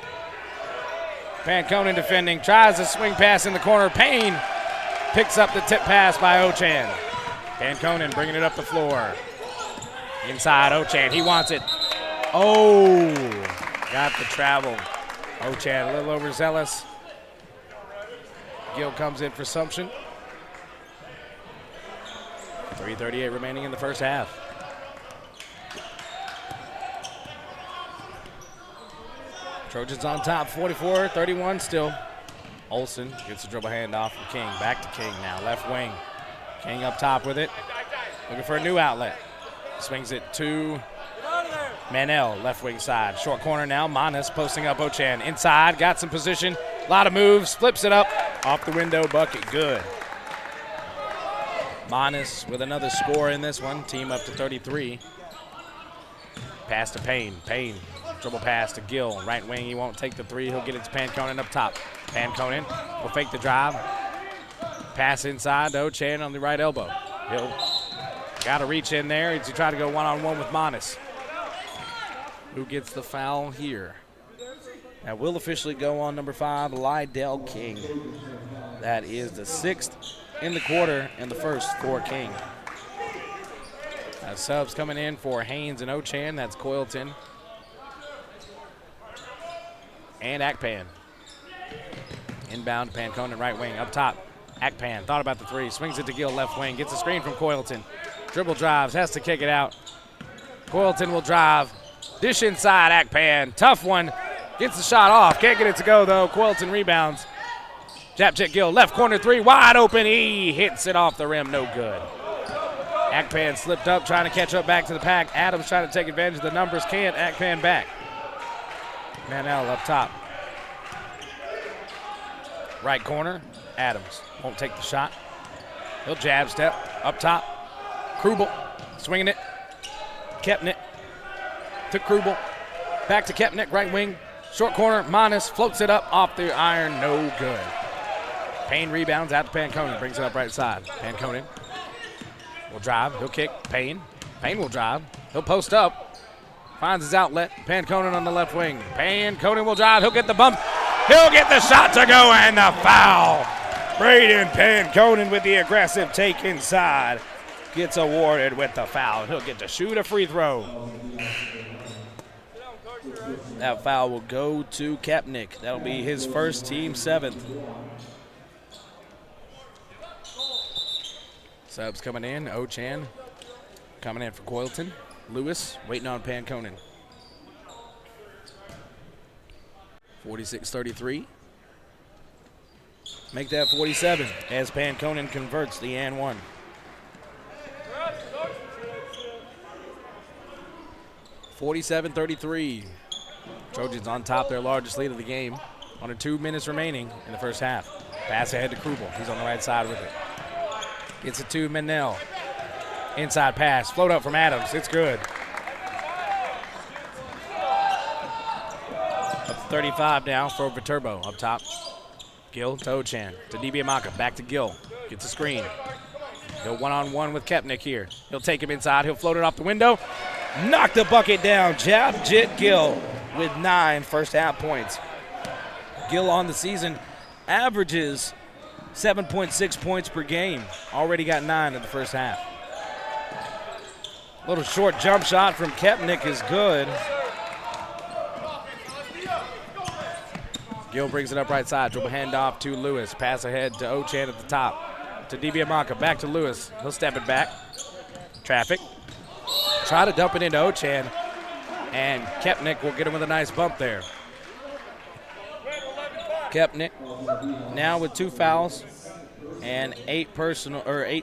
Panconen defending, tries a swing pass in the corner. Payne picks up the tip pass by Ochan. Panconen bringing it up the floor. Inside Ochan, he wants it. Oh, got the travel. Ochan a little overzealous. Gill comes in for Sumption. 3:38 remaining in the first half. Trojans on top, 44-31 still. Olsen gets a dribble handoff from King. Back to King now, left wing. King up top with it. Looking for a new outlet. Swings it to Manel, left wing side. Short corner now, Manas posting up Ochan. Inside, got some position, a lot of moves, flips it up. Off the window, bucket, good. Manas with another score in this one. Team up to 33. Pass to Payne. Payne. Dribble pass to Gill. Right wing, he won't take the three. He'll get it to Panconen up top. Panconen will fake the drive. Pass inside to Ochan on the right elbow. He'll got to reach in there. He's trying to go one-on-one with Manas. Who gets the foul here? That will officially go on number 5, Lydell King. That is the 6th in the quarter and the first for King. Subs coming in for Haynes and Ochan. That's Coylton and Akpan. Inbound to Panconen, right wing, up top. Akpan thought about the three, swings it to Gill, left wing, gets a screen from Coylton. Dribble drives, has to kick it out. Coylton will drive, dish inside, Akpan, tough one, gets the shot off, can't get it to go though. Coylton rebounds. Jab check Gill, left corner three, wide open, he hits it off the rim, no good. Akpan slipped up, trying to catch up back to the pack. Adams trying to take advantage of the numbers, can't. Akpan back. Manel up top. Right corner, Adams won't take the shot. He'll jab step up top. Krubel swinging it. Kepnick to Krubel. Back to Kepnick, right wing. Short corner, Manas floats it up off the iron, no good. Payne rebounds out to Panconen, brings it up right side. Panconen will drive, he'll kick, Payne. Payne will drive, he'll post up. Finds his outlet, Panconen on the left wing. Panconen will drive, he'll get the bump. He'll get the shot to go and the foul. Braden Panconen with the aggressive take inside. Gets awarded with the foul. He'll get to shoot a free throw. That foul will go to Kepnick. That'll be his first, team 7th. Subs coming in, Ochan coming in for Coylton. Lewis waiting on Panconen. 46-33. Make that 47 as Panconen converts the and one. (47-33). Trojans on top, their largest lead of the game. Under 2 minutes remaining in the first half. Pass ahead to Krubel. He's on the right side with it. Gets it to Manel. Inside pass, float up from Adams. It's good. Up to 35 now for Viterbo up top. Gill to Ochan to Dibiamaka. Back to Gill. Gets a screen. He'll one-on-one with Kepnick here. He'll take him inside. He'll float it off the window. Knock the bucket down. Jit Gill with 9 first half points. Gill on the season averages 7.6 points per game. Already got 9 in the first half. Little short jump shot from Kepnick is good. Gill brings it up right side. Dribble handoff to Lewis. Pass ahead to Ochan at the top. to DiBiamaka. Back to Lewis. He'll step it back. Traffic. Try to dump it into Ochan. And Kepnick will get him with a nice bump there. Kepnick now with 2 fouls and 8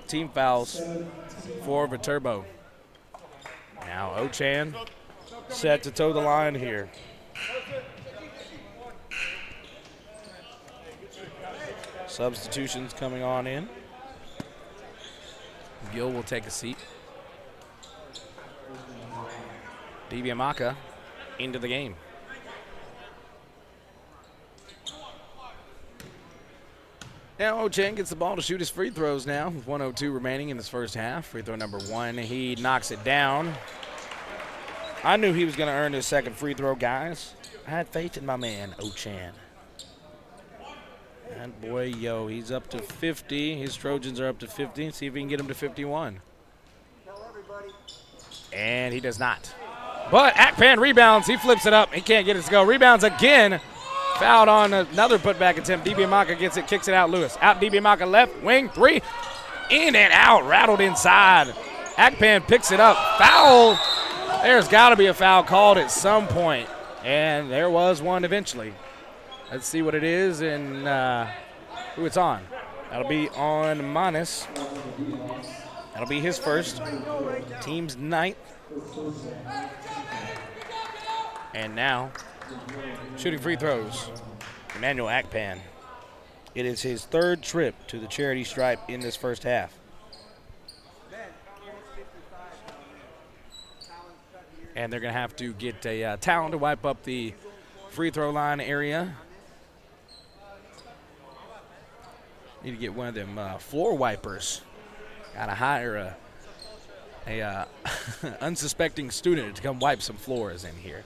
team fouls for Viterbo. Now Ochan set to toe the line here. Substitutions coming on in. Gill will take a seat. DiBiamaka into the game. Now Ochan gets the ball to shoot his free throws now with 1:02 remaining in this first half. Free throw number 1, he knocks it down. I knew he was going to earn his second free throw, guys. I had faith in my man, Ochan. And boy, yo, he's up to 50. His Trojans are up to 50. See if we can get him to 51. And he does not. But Akpan rebounds. He flips it up. He can't get it to go. Rebounds again. Fouled on another putback attempt. DiBiamaka gets it, kicks it out. Lewis. Out DiBiamaka left. Wing 3. In and out. Rattled inside. Akpan picks it up. Foul. There's got to be a foul called at some point. And there was one eventually. Let's see what it is and who it's on. That'll be on Manis. That'll be his first. Team's 9th. And now, shooting free throws, Emmanuel Akpan. It is his 3rd trip to the charity stripe in this first half. And they're going to have to get a towel to wipe up the free throw line area. Need to get one of them floor wipers. Got to hire a unsuspecting student to come wipe some floors in here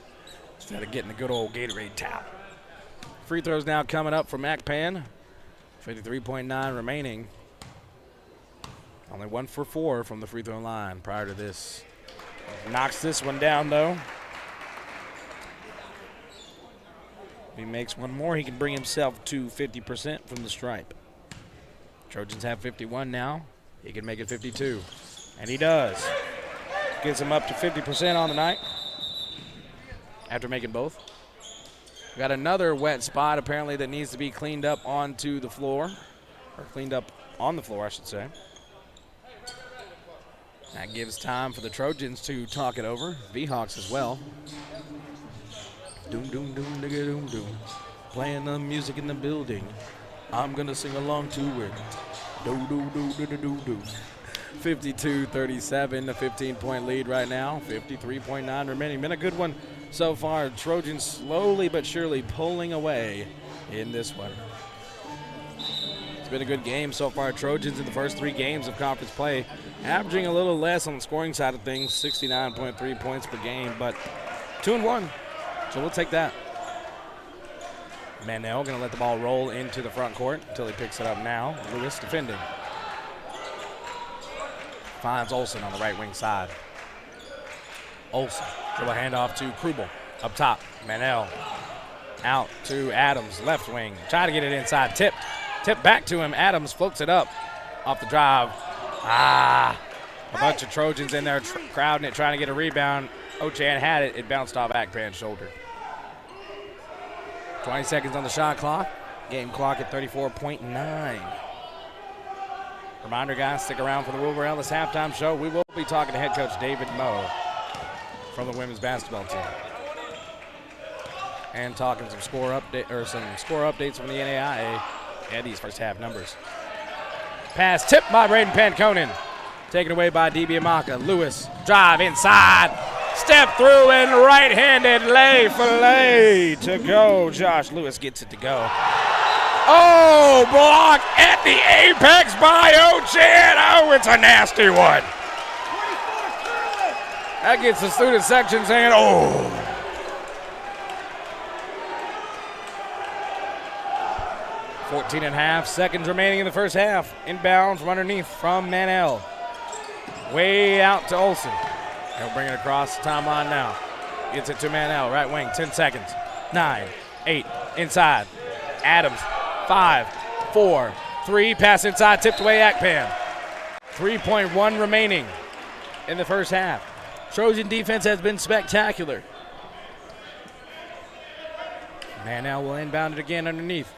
instead of getting the good old Gatorade towel. Free throws now coming up from Akpan. 53.9 remaining. Only 1 for 4 from the free throw line prior to this. Knocks this one down, though. If he makes one more, he can bring himself to 50% from the stripe. Trojans have 51 now. He can make it 52. And he does. Gets him up to 50% on the night after making both. We got another wet spot apparently that needs to be cleaned up onto the floor. Or cleaned up on the floor, I should say. That gives time for the Trojans to talk it over. V-Hawks as well. Doom, doom, doom, digga, doom, doom. Playing the music in the building. I'm going to sing along to it. Do, do, do, do, do, do, do. 52-37, a 15-point lead right now. 53.9 remaining. Been a good one so far. Trojans slowly but surely pulling away in this one. It's been a good game so far. Trojans in the first 3 games of conference play, averaging a little less on the scoring side of things, 69.3 points per game, but 2-1. So we'll take that. Manel going to let the ball roll into the front court until he picks it up now. Lewis defending. Finds Olsen on the right wing side. Olsen, dribble handoff to Krubel. Up top, Manel. Out to Adams, left wing. Try to get it inside, tipped. Tipped back to him, Adams floats it up. Off the drive. A bunch of Trojans in there crowding it, trying to get a rebound. Ochan had it, it bounced off Akpan's shoulder. 20 seconds on the shot clock. Game clock at 34.9. Reminder, guys, stick around for the Wilbur Ellis halftime show. We will be talking to head coach David Moe from the women's basketball team. And talking some score updates from the NAIA and these first half numbers. Pass tipped by Braden Panconen. Taken away by DiBiamaka. Lewis, drive inside. Step through and right-handed lay to go. Josh Lewis gets it to go. Oh, block at the apex by Ochan. Oh, it's a nasty one. That gets the student section saying, oh. .14.5 seconds remaining in the first half. Inbound from underneath from Manel. Way out to Olsen. He'll bring it across the timeline now. Gets it to Manel, right wing, 10 seconds. 9, 8, inside. Adams, 5, 4, Three, pass inside, tipped away, Akpan. 3.1 remaining in the first half. Trojan defense has been spectacular. Man now will inbound it again underneath.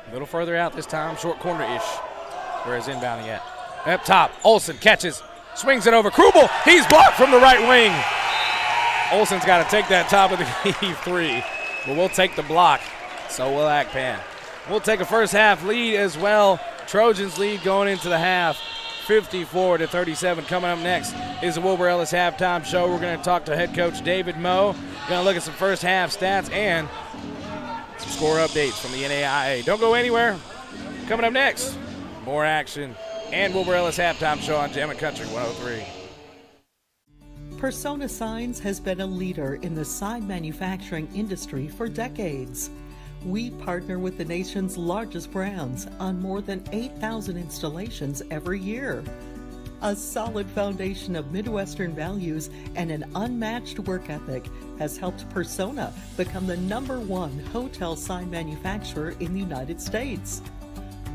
A little further out this time, short corner-ish. Where is inbounding at? Up top, Olsen catches, swings it over. Krubel, he's blocked from the right wing. Olsen's got to take that top of the key three, but we'll take the block. So will Akpan. We'll take a first half lead as well. Trojans lead going into the half, 54-37. Coming up next is the Wilbur Ellis halftime show. We're going to talk to head coach David Moe. Going to look at some first half stats and some score updates from the NAIA. Don't go anywhere. Coming up next, more action and Wilbur Ellis halftime show on Jam & Country 103. Persona Signs has been a leader in the sign manufacturing industry for decades. We partner with the nation's largest brands on more than 8,000 installations every year. A solid foundation of Midwestern values and an unmatched work ethic has helped Persona become the #1 hotel sign manufacturer in the United States.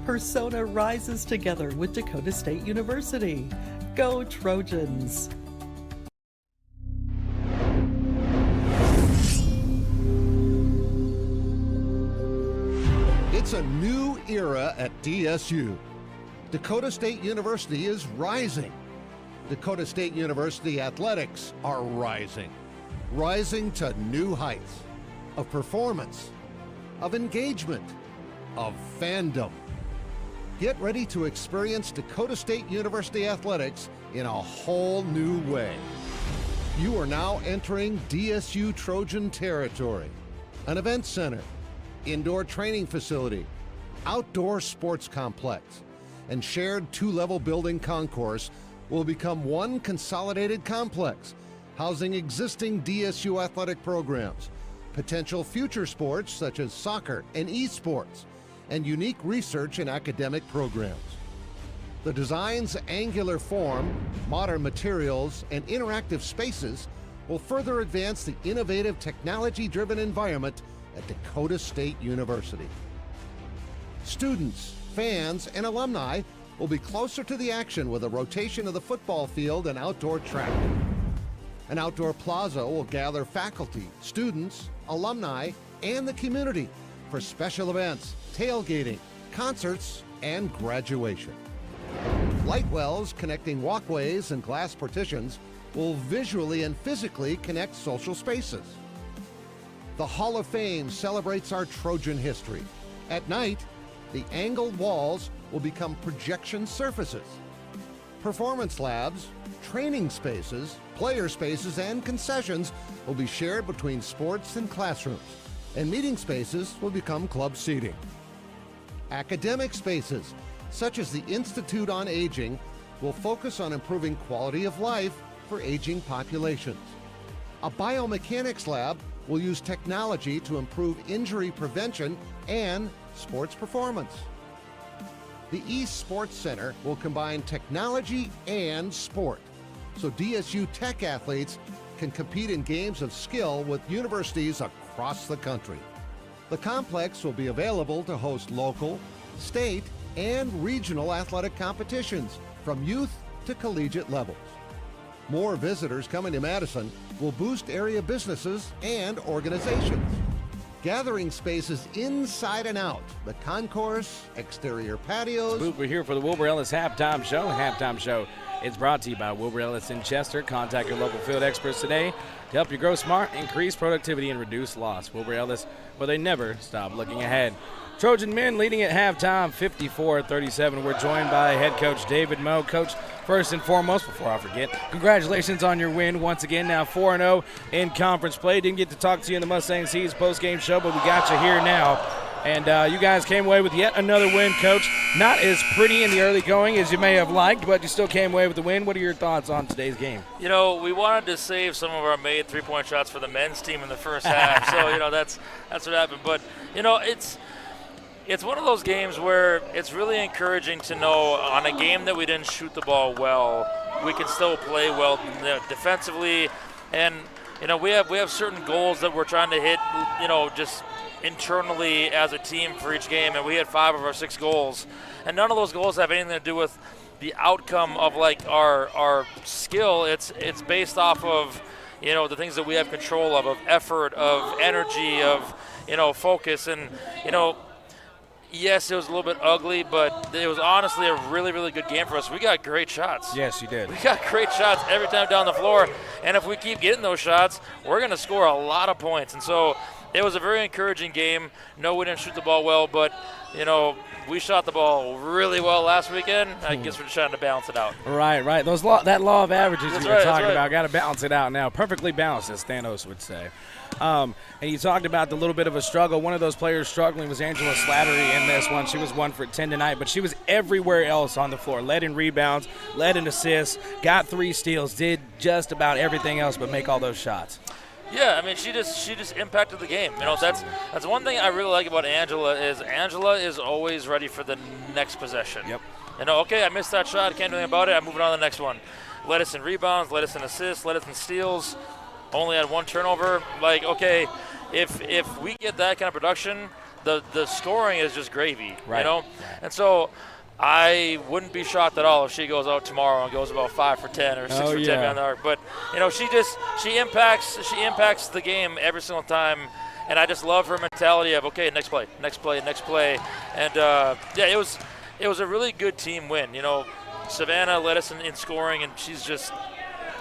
Persona rises together with Dakota State University. Go Trojans! It's a new era at DSU. Dakota State University is rising. Dakota State University athletics are rising. Rising to new heights of performance, of engagement, of fandom. Get ready to experience Dakota State University athletics in a whole new way. You are now entering DSU Trojan territory. An event center, indoor training facility, outdoor sports complex, and shared 2-level building concourse will become one consolidated complex, housing existing DSU athletic programs, potential future sports such as soccer and esports, and unique research and academic programs. The design's angular form, modern materials, and interactive spaces will further advance the innovative technology-driven environment at Dakota State University. Students, fans, and alumni will be closer to the action with a rotation of the football field and outdoor track. An outdoor plaza will gather faculty, students, alumni, and the community for special events, tailgating, concerts, and graduation. Light wells connecting walkways and glass partitions will visually and physically connect social spaces. The Hall of Fame celebrates our Trojan history. At night, the angled walls will become projection surfaces. Performance labs, training spaces, player spaces, and concessions will be shared between sports and classrooms, and meeting spaces will become club seating. Academic spaces, such as the Institute on Aging, will focus on improving quality of life for aging populations. A biomechanics lab will use technology to improve injury prevention and sports performance. The East Sports Center will combine technology and sport, so DSU Tech athletes can compete in games of skill with universities across the country. The complex will be available to host local, state, and regional athletic competitions from youth to collegiate levels. More visitors coming to Madison will boost area businesses and organizations. Gathering spaces inside and out, the concourse, exterior patios. Spook, we're here for the Wilbur Ellis halftime show. Halftime show is brought to you by Wilbur Ellis in Chester. Contact your local field experts today to help you grow smart, increase productivity, and reduce loss. Wilbur Ellis, where they never stop looking ahead. Trojan men leading at halftime, 54-37. We're joined by head coach David Moe. Coach, first and foremost, before I forget, congratulations on your win once again. Now 4-0 in conference play. Didn't get to talk to you in the Mustang Seas postgame show, but we got you here now. And you guys came away with yet another win, Coach. Not as pretty in the early going as you may have liked, but you still came away with the win. What are your thoughts on today's game? You know, we wanted to save some of our made three-point shots for the men's team in the first half. So, you know, that's what happened. But, you know, it's one of those games where it's really encouraging to know on a game that we didn't shoot the ball well, we can still play well defensively. And, you know, we have certain goals that we're trying to hit, you know, just internally as a team for each game, and we had 5 of our 6 goals, and none of those goals have anything to do with the outcome of like our skill. It's based off of, you know, the things that we have control of effort, of energy, of, you know, focus. And, you know, yes, it was a little bit ugly, but it was honestly a really, really good game for us. We got great shots. Yes, you did. We got great shots every time down the floor, and if we keep getting those shots, we're going to score a lot of points. And so it was a very encouraging game. No, we didn't shoot the ball well, but, you know, we shot the ball really well last weekend. I guess we're just trying to balance it out. Right. That law of averages That's you were right, talking that's right. about, got to balance it out now. Perfectly balanced, as Thanos would say. And you talked about the little bit of a struggle. One of those players struggling was Angela Slattery in this one. She was 1 for 10 tonight, but she was everywhere else on the floor. Led in rebounds, led in assists, got 3 steals, did just about everything else but make all those shots. Yeah, I mean, she just impacted the game. You know, that's one thing I really like about Angela is always ready for the next possession. Yep. You know, okay, I missed that shot, I can't do anything about it, I'm moving on to the next one. Led us in rebounds, led us in assists, led us in steals, only had 1 turnover. Like, okay, if we get that kind of production, the scoring is just gravy, right. You know? And so I wouldn't be shocked at all if she goes out tomorrow and goes about 5 for 10 or 6 for 10 beyond the arc. But, you know, she impacts the game every single time, and I just love her mentality of, okay, next play. And yeah, it was a really good team win. You know, Savannah led us in scoring, and she's just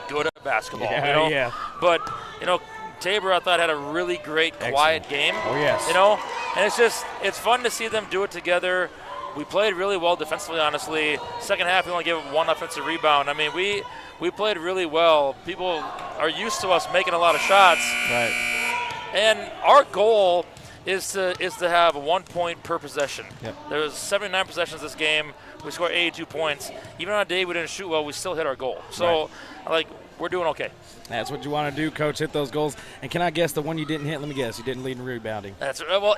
good at basketball. Yeah, you know? yeah. But, you know, Tabor, I thought, had a really great, quiet game. Oh, yes. You know, and it's fun to see them do it together. We played really well defensively, honestly. Second half, we only gave up 1 offensive rebound. I mean, we played really well. People are used to us making a lot of shots. Right. And our goal is to have 1 point per possession. Yep. There was 79 possessions this game. We scored 82 points. Even on a day we didn't shoot well, we still hit our goal. So, like, we're doing okay. That's what you want to do, Coach, hit those goals. And can I guess the one you didn't hit? Let me guess. You didn't lead in rebounding. That's well.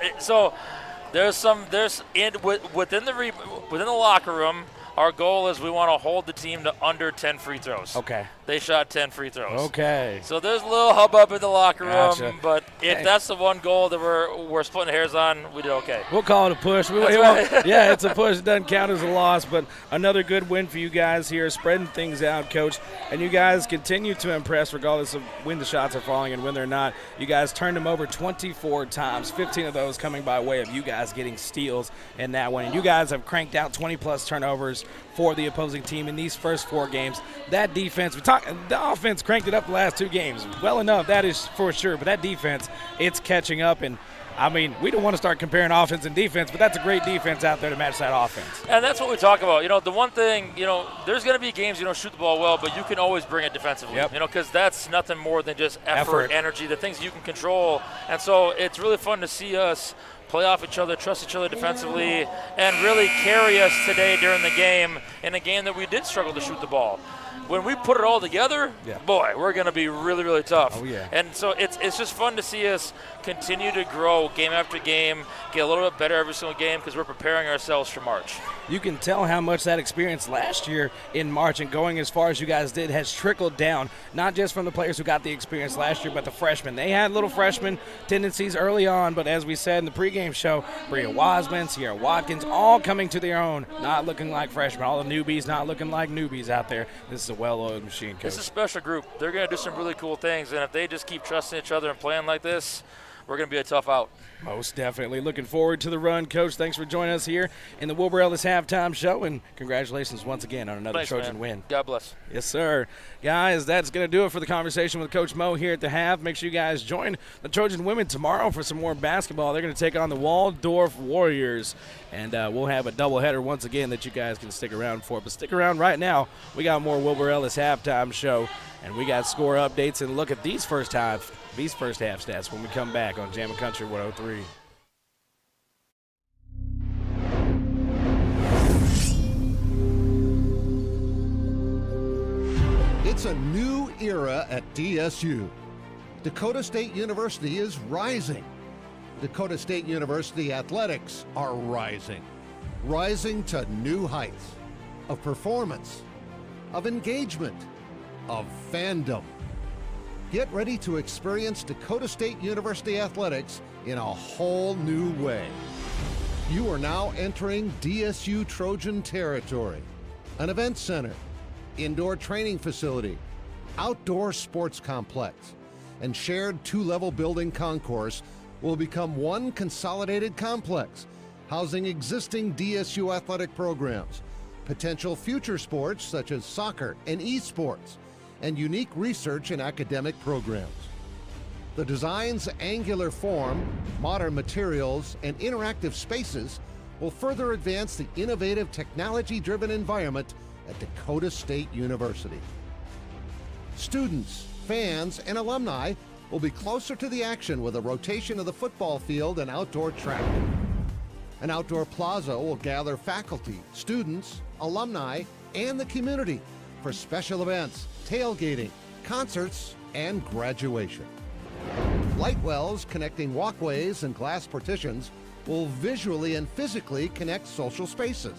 Within the locker room, our goal is we want to hold the team to under 10 free throws. Okay. They shot 10 free throws. Okay. So there's a little hubbub in the locker room, Gotcha. but if that's the one goal that we're splitting hairs on, we did okay. We'll call it a push. Yeah, it's a push. It doesn't count as a loss, but another good win for you guys here, spreading things out, Coach. And you guys continue to impress regardless of when the shots are falling and when they're not. You guys turned them over 24 times, 15 of those coming by way of you guys getting steals in that one. And you guys have cranked out 20-plus turnovers for the opposing team in these first 4 games. That defense, the offense cranked it up the last 2 games. Well enough, that is for sure. But that defense, it's catching up. And, I mean, we don't want to start comparing offense and defense, but that's a great defense out there to match that offense. And that's what we talk about. You know, the one thing, you know, there's going to be games you don't shoot the ball well, but you can always bring it defensively. Yep. You know, because that's nothing more than just effort, energy, the things you can control. And so it's really fun to see us play off each other, trust each other defensively, and really carry us today during the game in a game that we did struggle to shoot the ball. When we put it all together, boy, we're going to be really, really tough. Oh, yeah. And so it's just fun to see us continue to grow game after game, get a little bit better every single game because we're preparing ourselves for March. You can tell how much that experience last year in March and going as far as you guys did has trickled down, not just from the players who got the experience last year, but the freshmen. They had little freshman tendencies early on, but as we said in the pregame show, Bria Wasman, Sierra Watkins, all coming to their own, not looking like freshmen. All the newbies not looking like newbies out there. This is a well-oiled machine, Coach. It's a special group. They're going to do some really cool things, and if they just keep trusting each other and playing like this, we're going to be a tough out. Most definitely. Looking forward to the run, Coach. Thanks for joining us here in the Wilbur Ellis Halftime Show, and congratulations once again on another Trojan win. God bless. Yes, sir. Guys, that's going to do it for the conversation with Coach Mo here at the half. Make sure you guys join the Trojan women tomorrow for some more basketball. They're going to take on the Waldorf Warriors, and we'll have a doubleheader once again that you guys can stick around for. But stick around right now. We got more Wilbur Ellis Halftime Show, and we got score updates and look at these first half stats when we come back on Jammin' Country 103. It's a new era at DSU. Dakota State University is rising. Dakota State University athletics are rising to new heights of performance, of engagement, of fandom. Get ready to experience Dakota State University athletics in a whole new way. You are now entering DSU Trojan territory. An event center, indoor training facility, outdoor sports complex, and shared two-level building concourse will become one consolidated complex, housing existing DSU athletic programs, potential future sports such as soccer and esports, and unique research and academic programs. The design's angular form, modern materials, and interactive spaces will further advance the innovative technology-driven environment at Dakota State University. Students, fans, and alumni will be closer to the action with a rotation of the football field and outdoor track. An outdoor plaza will gather faculty, students, alumni, and the community for special events, tailgating, concerts, and graduation. Light wells connecting walkways and glass partitions will visually and physically connect social spaces.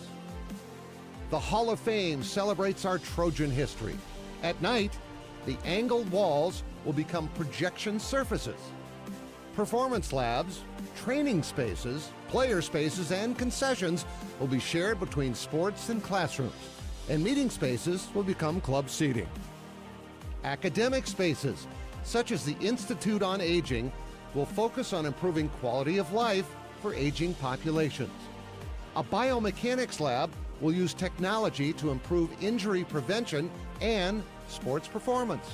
The Hall of Fame celebrates our Trojan history. At night, the angled walls will become projection surfaces. Performance labs, training spaces, player spaces, and concessions will be shared between sports and classrooms, and meeting spaces will become club seating. Academic spaces, such as the Institute on Aging, will focus on improving quality of life for aging populations. A biomechanics lab will use technology to improve injury prevention and sports performance.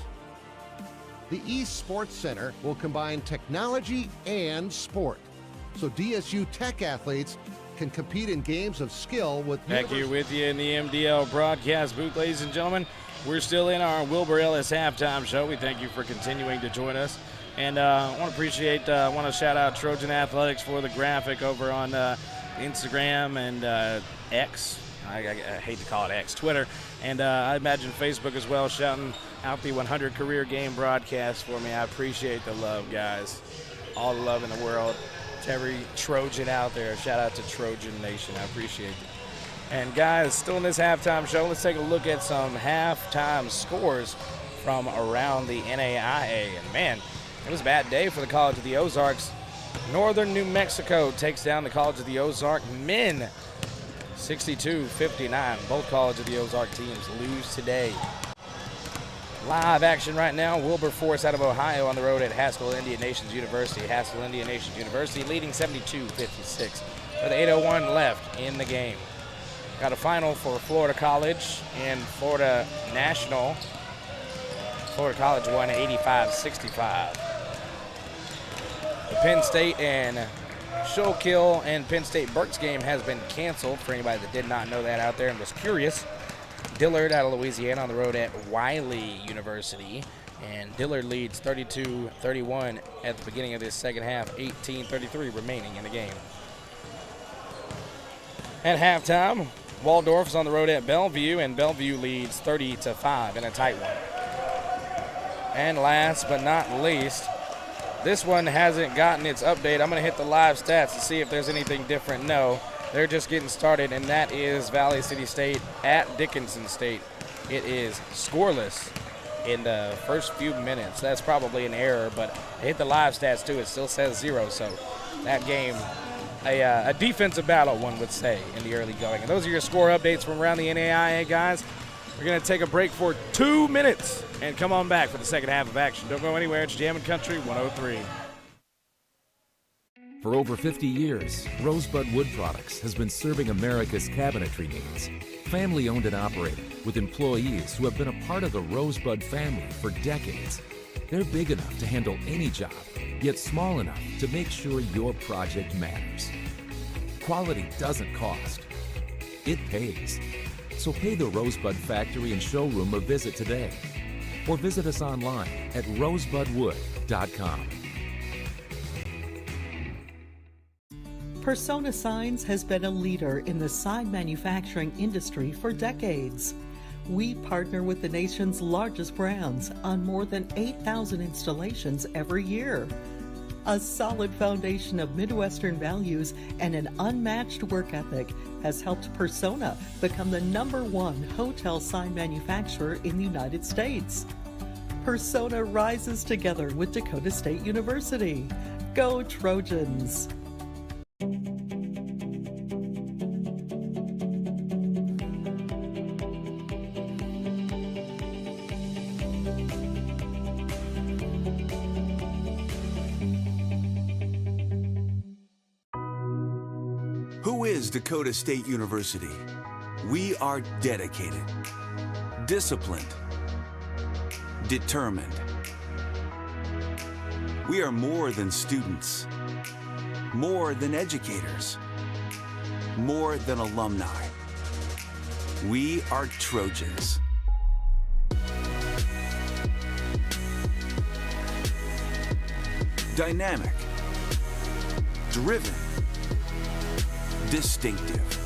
The East Sports Center will combine technology and sport, so DSU Tech athletes can compete in games of skill with... Back here with you in the MDL broadcast booth, ladies and gentlemen. We're still in our Wilbur Ellis halftime show. We thank you for continuing to join us. And I want to shout out Trojan Athletics for the graphic over on Instagram and X. I hate to call it X, Twitter. And I imagine Facebook as well, shouting out the 100 career game broadcast for me. I appreciate the love, guys. All the love in the world to every Trojan out there. Shout out to Trojan Nation. I appreciate it. And guys, still in this halftime show, let's take a look at some halftime scores from around the NAIA. And man, it was a bad day for the College of the Ozarks. Northern New Mexico takes down the College of the Ozark men 62-59. Both College of the Ozark teams lose today. Live action right now. Wilberforce out of Ohio on the road at Haskell Indian Nations University. Haskell Indian Nations University leading 72-56 with 8:01 left in the game. Got a final for Florida College and Florida National. Florida College won 85-65. The Penn State and Schuylkill and Penn State Berks game has been canceled for anybody that did not know that out there and was curious. Dillard out of Louisiana on the road at Wiley University. And Dillard leads 32-31 at the beginning of this second half, 18:33 remaining in the game. At halftime, Waldorf is on the road at Bellevue, and Bellevue leads 30-5 in a tight one. And last but not least, this one hasn't gotten its update. I'm going to hit the live stats to see if there's anything different. No, they're just getting started, and that is Valley City State at Dickinson State. It is scoreless in the first few minutes. That's probably an error, but I hit the live stats too. It still says 0, so that game, a defensive battle, one would say, in the early going. And those are your score updates from around the NAIA, guys. We're going to take a break for 2 minutes and come on back for the second half of action. Don't go anywhere. It's Jammin' Country 103. For over 50 years, Rosebud Wood Products has been serving America's cabinetry needs. Family owned and operated, with employees who have been a part of the Rosebud family for decades. They're big enough to handle any job, yet small enough to make sure your project matters. Quality doesn't cost. It pays. So pay the Rosebud Factory and Showroom a visit today. Or visit us online at rosebudwood.com. Persona Signs has been a leader in the sign manufacturing industry for decades. We partner with the nation's largest brands on more than 8,000 installations every year. A solid foundation of Midwestern values and an unmatched work ethic has helped Persona become the #1 hotel sign manufacturer in the United States. Persona rises together with Dakota State University. Go Trojans! Who is Dakota State University? We are dedicated, disciplined, determined. We are more than students, more than educators, more than alumni. We are Trojans. Dynamic, driven, distinctive.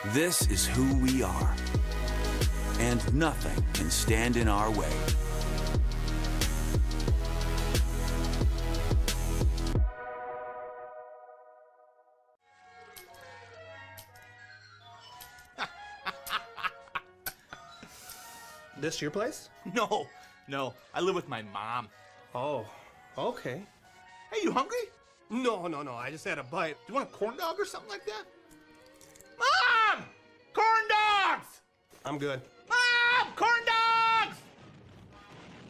This is who we are, and nothing can stand in our way. This your place? No. I live with my mom. Oh, okay. Hey, you hungry? No. I just had a bite. Do you want a corn dog or something like that? Mom! Corn dogs! I'm good. Mom! Corn dogs!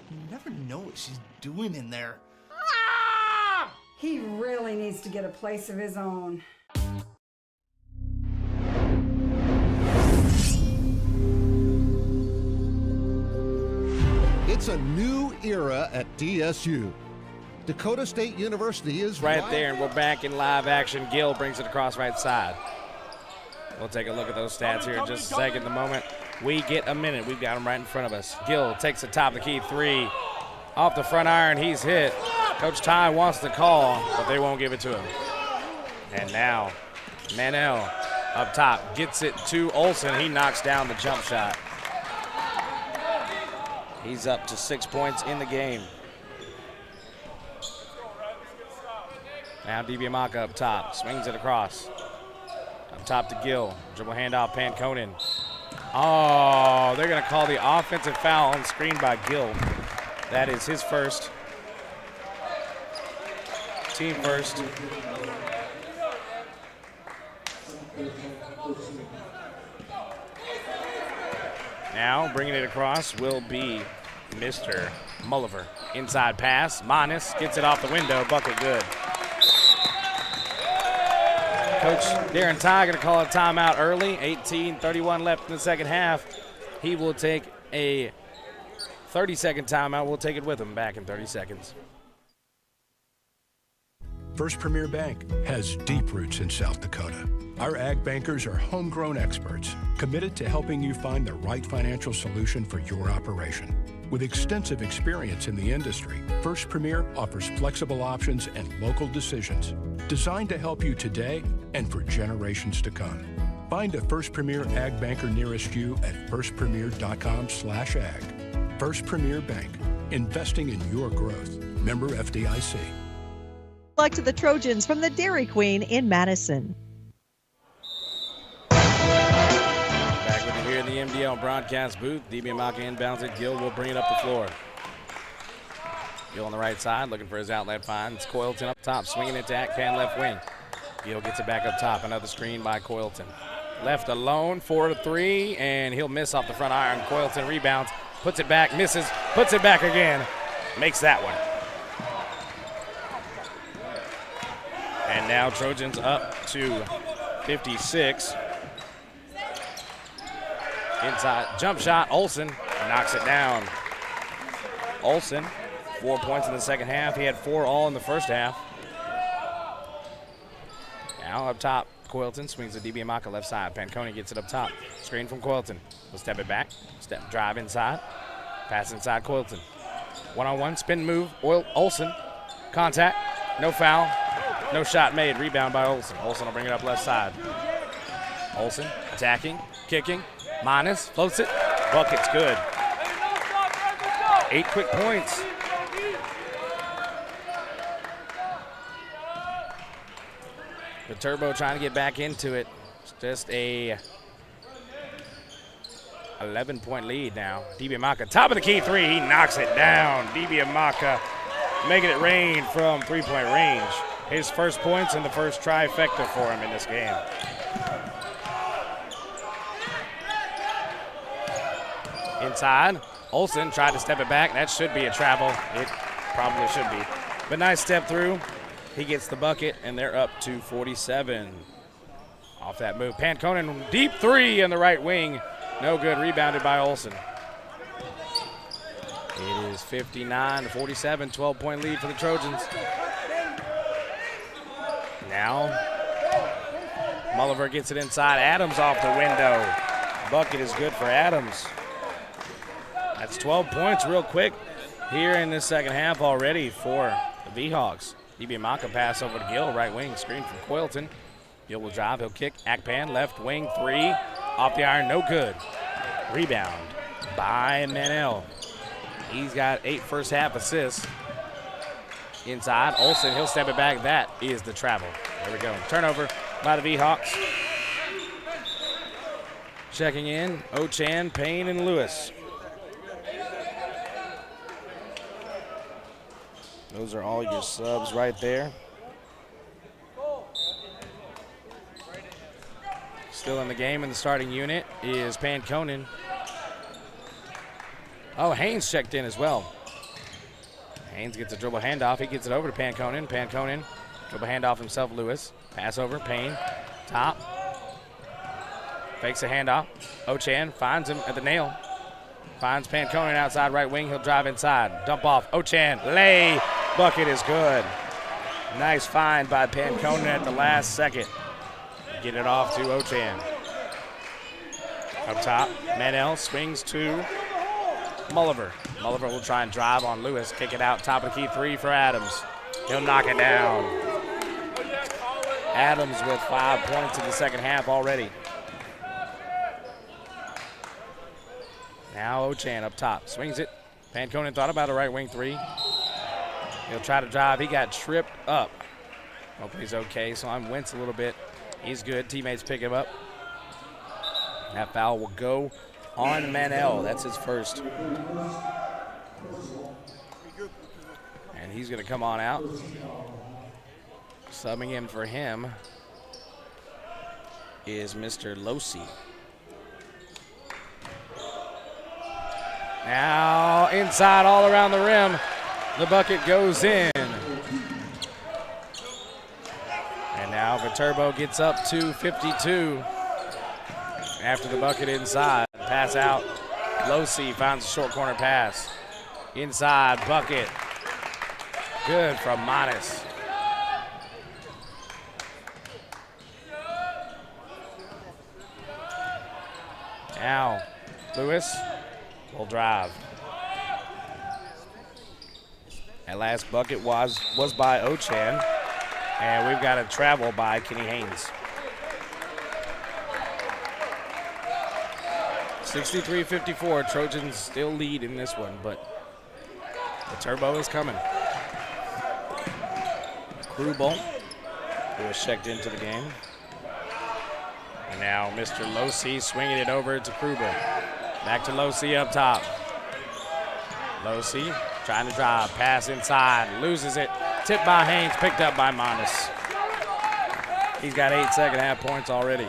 You never know what she's doing in there. Mom! He really needs to get a place of his own. It's a new era at DSU. Dakota State University is right there, and we're back in live action. Gill brings it across right side. We'll take a look at those stats here in just a second. The moment we get a minute, we've got them right in front of us. Gill takes the top of the key three. Off the front iron, he's hit. Coach Ty wants the call, but they won't give it to him. And now, Manel up top gets it to Olsen. He knocks down the jump shot. He's up to 6 points in the game. Now DiBiamaca up top, swings it across. Up top to Gill, dribble handoff, Panconin. Oh, they're gonna call the offensive foul on screen by Gill. That is his first. Team first. Now bringing it across will be Mr. Mulliver. Inside pass, Manis gets it off the window, bucket good. Coach Darren Ty going to call a timeout early. 18:31 left in the second half. He will take a 30-second timeout. We'll take it with him back in 30 seconds. First Premier Bank has deep roots in South Dakota. Our ag bankers are homegrown experts committed to helping you find the right financial solution for your operation. With extensive experience in the industry, First Premier offers flexible options and local decisions designed to help you today and for generations to come. Find a First Premier ag banker nearest you at firstpremier.com/ag. First Premier Bank, investing in your growth. Member FDIC. Luck to the Trojans from the Dairy Queen in Madison. Back with you here in the MDL broadcast booth. DiBiamaca inbounds it. Gill will bring it up the floor. Gill on the right side, looking for his outlet, finds Coylton up top, swinging it to Atcan left wing. Gill gets it back up top. Another screen by Coylton. Left alone, 4-3, and he'll miss off the front iron. Coylton rebounds, puts it back, misses, puts it back again, makes that one. And now Trojans up to 56. Inside jump shot, Olsen knocks it down. Olsen, 4 points in the second half. He had 4 all in the first half. Now up top, Coylton swings to DiBiamaca left side. Panconi gets it up top. Screen from Coylton. We'll step it back. Step drive inside. Pass inside Coylton. One-on-one spin move. Olsen. Contact. No foul. No shot made. Rebound by Olsen. Olsen will bring it up left side. Olsen attacking, kicking. Manis floats it. Bucket's good. 8 quick points. Viterbo trying to get back into it. It's just a 11-point lead now. DiBiamaca, top of the key three. He knocks it down. DiBiamaca making it rain from three-point range. His first points and the first trifecta for him in this game. Inside, Olsen tried to step it back. That should be a travel. It probably should be. But nice step through. He gets the bucket, and they're up to 47. Off that move, Panconen, deep three in the right wing. No good, rebounded by Olsen. It is 59-47, 12-point lead for the Trojans. Now, Mulliver gets it inside. Adams off the window. Bucket is good for Adams. That's 12 points real quick here in this second half already for the V-Hawks. Ibiamaka pass over to Gill, right wing, screen from Coylton. Gill will drive, he'll kick. Akpan, left wing, three. Off the iron, no good. Rebound by Manel. He's got 8 first half assists. Inside, Olsen, he'll step it back. That is the travel. There we go. Turnover by the V-Hawks. Checking in, Ochan, Payne, and Lewis. Those are all your subs right there. Still in the game in the starting unit is Panconen. Oh, Haynes checked in as well. Haynes gets a dribble handoff. He gets it over to Panconen. Panconen, dribble handoff himself, Lewis. Pass over, Payne, top. Fakes a handoff. Ochan finds him at the nail. Finds Panconen outside right wing. He'll drive inside. Dump off. Ochan, lay. Bucket is good. Nice find by Panconen at the last second. Get it off to Ochan. Up top, Manel swings to Mulliver. Mulliver will try and drive on Lewis. Kick it out, top of the key, three for Adams. He'll knock it down. Adams with 5 points in the second half already. Now Ochan up top, swings it. Panconen thought about a right wing three. He'll try to drive, he got tripped up. Hopefully he's okay, so I'm Wentz a little bit. He's good, teammates pick him up. That foul will go on Manel, that's his first. And he's gonna come on out. Subbing in for him is Mr. Losi. Now inside all around the rim. The bucket goes in. And now Viterbo gets up to 52 after the bucket inside. Pass out. Losi finds a short corner pass. Inside, bucket. Good from Modest. Now, Lewis will drive. That last bucket was by Ochan, and we've got a travel by Kenny Haynes. 63-54, Trojans still lead in this one, but the turbo is coming. Krubel, who was checked into the game. And now Mr. Losi swinging it over to Krubel. Back to Losi up top. Losi trying to drive, pass inside, loses it. Tipped by Haynes, picked up by Mondes. He's got 8 second half points already.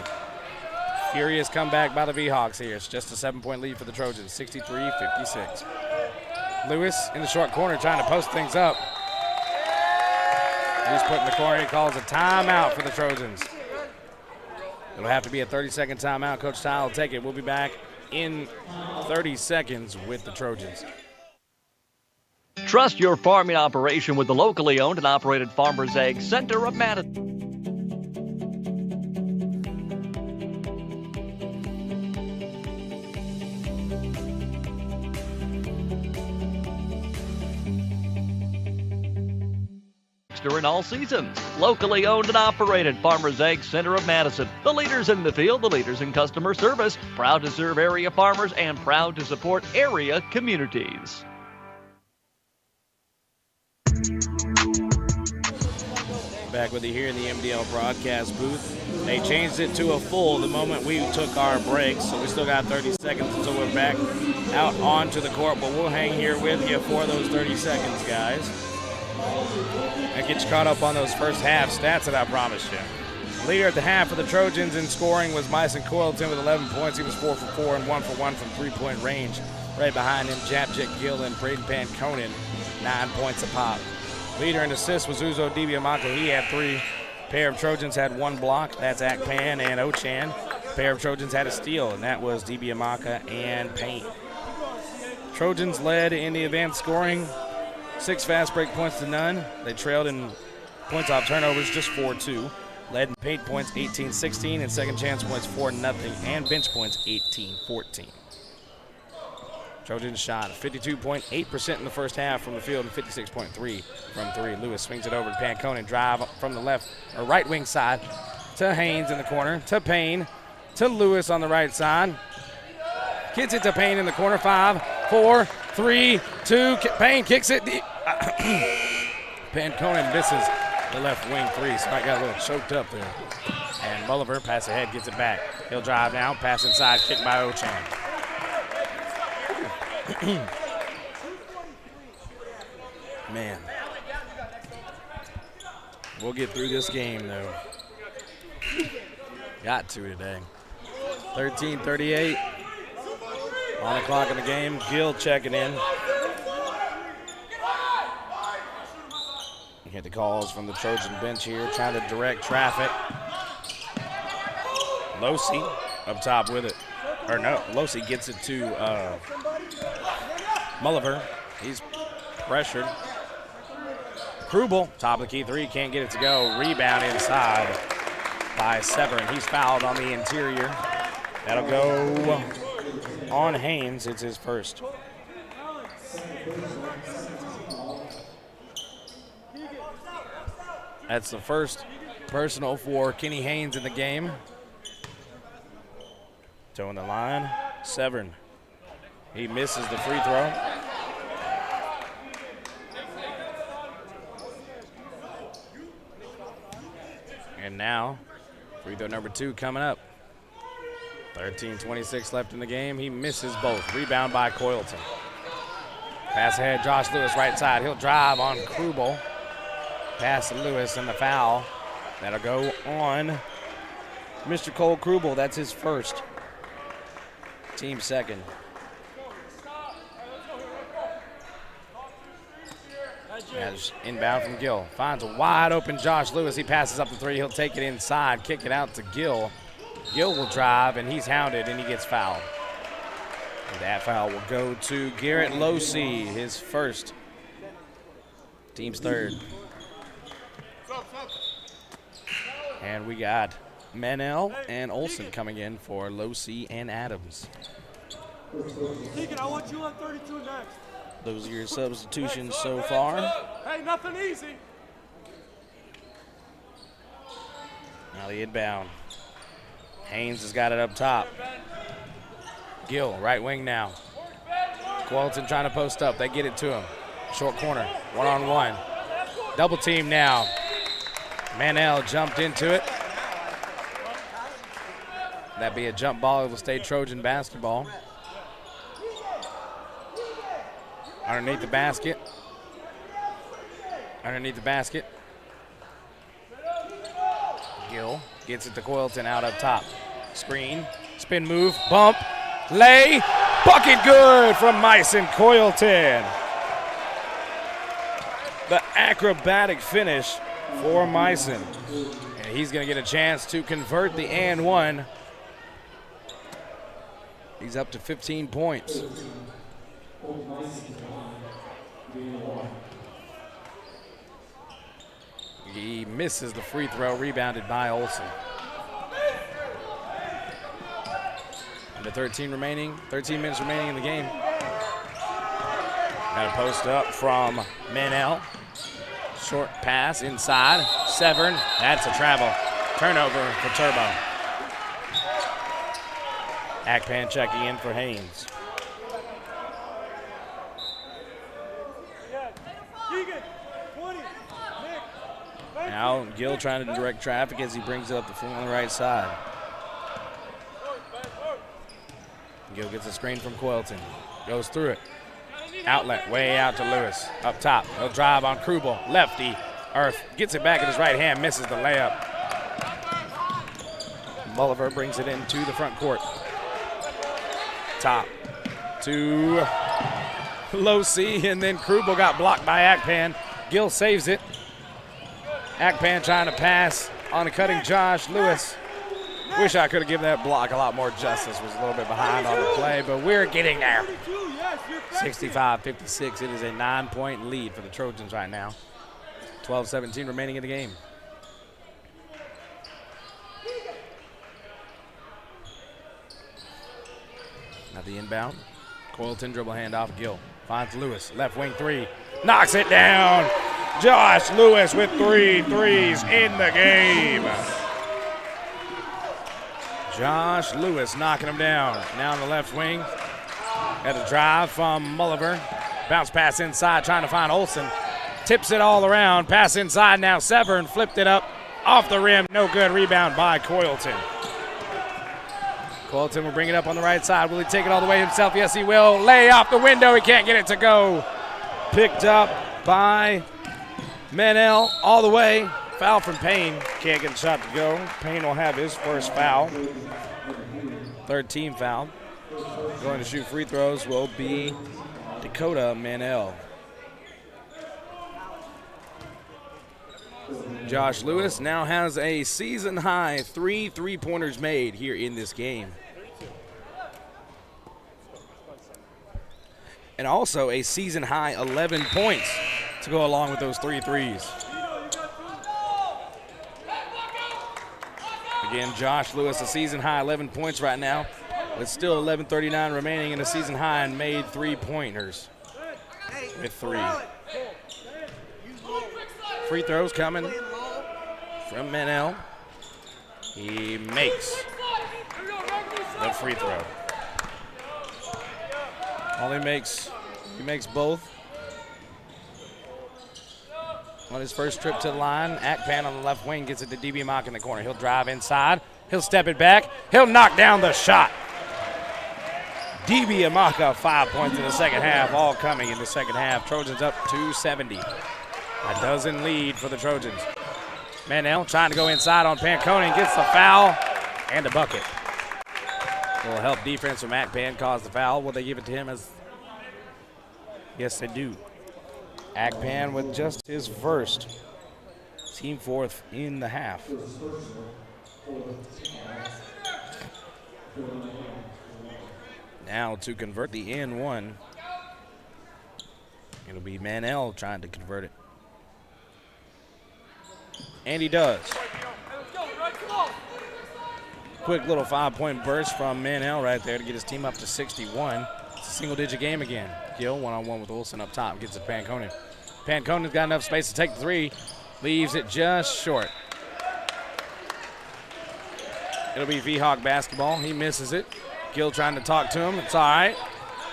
Furious comeback by the V-Hawks here. It's just a 7-point lead for the Trojans, 63-56. Lewis in the short corner trying to post things up. He's put in the corner. He calls a timeout for the Trojans. It'll have to be a 30-second timeout. Coach Tile will take it. We'll be back in 30 seconds with the Trojans. Trust your farming operation with the locally owned and operated Farmers Egg Center of Madison. In all seasons. Locally owned and operated Farmers Egg Center of Madison. The leaders in the field, the leaders in customer service. Proud to serve area farmers and proud to support area communities. Back with you here in the MDL broadcast booth. They changed it to a full the moment we took our break, so we still got 30 seconds until we're back out onto the court, but we'll hang here with you for those 30 seconds, guys. That gets you caught up on those first half stats that I promised you. Leader at the half for the Trojans in scoring was Myson Coylton with 11 points. He was 4 for 4 and 1 for 1 from three-point range. Right behind him, Japjik Gill and Braden Panconen, 9 points apop. Leader in assists was Uzo Dibiamaka. He had 3. Pair of Trojans had 1 block. That's Akpan and Ochan. Pair of Trojans had a steal, and that was Dibiamaka and Payne. Trojans led in the advanced scoring, 6 fast break points to none. They trailed in points off turnovers, just 4-2. Led in paint points, 18-16, and second chance points, 4-0, and bench points, 18-14. Trojans shot 52.8% in the first half from the field and 56.3% from 3. Lewis swings it over to Panconen, drive from the left or right wing side to Haynes in the corner, to Payne, to Lewis on the right side. Gets it to Payne in the corner, 5, 4, 3, 2. Payne kicks it. Panconen misses the left wing 3, so I got a little choked up there. And Mulliver, pass ahead, gets it back. He'll drive now, pass inside, kick by Ochan. Man. We'll get through this game, though. Got to today. 13:38 on the clock in the game. Gill checking in. You hear the calls from the Trojan bench here, trying to direct traffic. Losi up top with it. Or no, Losi gets it to Mulliver. He's pressured. Krubel, top of the key 3, can't get it to go. Rebound inside by Severin. He's fouled on the interior. That'll go on Haynes. It's his first. That's the first personal for Kenny Haynes in the game. Toeing the line, Severin. He misses the free throw. And now, free throw number 2 coming up. 13:26 left in the game. He misses both. Rebound by Coylton. Pass ahead, Josh Lewis right side. He'll drive on Krubel. Pass to Lewis and the foul. That'll go on Mr. Cole Krubel. That's his first. Team second. As inbound from Gill. Finds a wide open Josh Lewis. He passes up the 3. He'll take it inside, kick it out to Gill. Gill will drive, and he's hounded, and he gets fouled. And that foul will go to Garrett Losi, his first. Team's third. And we got Manel and Olsen coming in for Losi and Adams. Deacon, I want you on 32 next. Those are your substitutions so far. Hey, nothing easy. Now the inbound. Haynes has got it up top. Gill, right wing now. Coylton trying to post up. They get it to him. Short corner, one-on-one. Double team now. Manel jumped into it. That'd be a jump ball. It will stay Trojan basketball. Underneath the basket. Underneath the basket. Gill gets it to Coylton out up top. Screen, spin move, bump, lay, bucket good from Myson Coylton. The acrobatic finish for Myson. And he's going to get a chance to convert the and one. He's up to 15 points. He misses the free throw, rebounded by Olsen. Under 13 minutes remaining in the game. Got a post up from Manel. Short pass inside. Severn, that's a travel. Turnover for Turbo. Akpan checking in for Haynes. Now Gill trying to direct traffic as he brings it up the floor on the right side. Gill gets a screen from Coylton. Goes through it. Outlet way out to Lewis. Up top, he'll drive on Krubel. Lefty, Earth gets it back in his right hand, misses the layup. Bolivar brings it into the front court. Top to low C, and then Krubel got blocked by Akpan. Gill saves it. Akpan trying to pass on a cutting Josh Lewis. Wish I could have given that block a lot more justice. Was a little bit behind on the play, but we're getting there. 65-56. It is a 9-point lead for the Trojans right now. 12-17 remaining in the game. Now the inbound. Coylton dribble handoff. Gill finds Lewis. Left wing three. Knocks it down. Josh Lewis with 3 threes in the game. Josh Lewis knocking him down. Now on the left wing. Got a drive from Mulliver. Bounce pass inside, trying to find Olsen. Tips it all around. Pass inside now. Severn flipped it up. Off the rim. No good. Rebound by Coylton. Coylton will bring it up on the right side. Will he take it all the way himself? Yes, he will. Lay off the window. He can't get it to go. Picked up by Manel all the way. Foul from Payne. Can't get the shot to go. Payne will have his first foul. Third team foul. Going to shoot free throws will be Dakota Manel. Josh Lewis now has a season-high 3 3-pointers made here in this game. And also a season-high 11 points to go along with those 3 threes. Again, Josh Lewis, a season-high 11 points right now. With still 11:39 remaining in the season high and made 3-pointers with 3. Free throws coming from Manel. He makes the free throw. He makes both. On his first trip to the line, Akpan on the left wing gets it to DB Mock in the corner. He'll drive inside. He'll step it back. He'll knock down the shot. DB Amaka, 5 points in the second half, all coming in the second half. Trojans up 270. A dozen lead for the Trojans. Manel trying to go inside on Pancone, gets the foul and a bucket. A little help defense from Akpan caused the foul. Will they give it to him? Yes, they do. Akpan with just his first, team 4th in the half. Now to convert the N1, it'll be Manel trying to convert it. And he does. Quick little 5-point burst from Manel right there to get his team up to 61. It's a single-digit game again. Gill one-on-one with Olsen up top, gets it to Pancone. Pancone's got enough space to take the 3, leaves it just short. It'll be V-Hawk basketball. He misses it. Gill trying to talk to him. It's all right.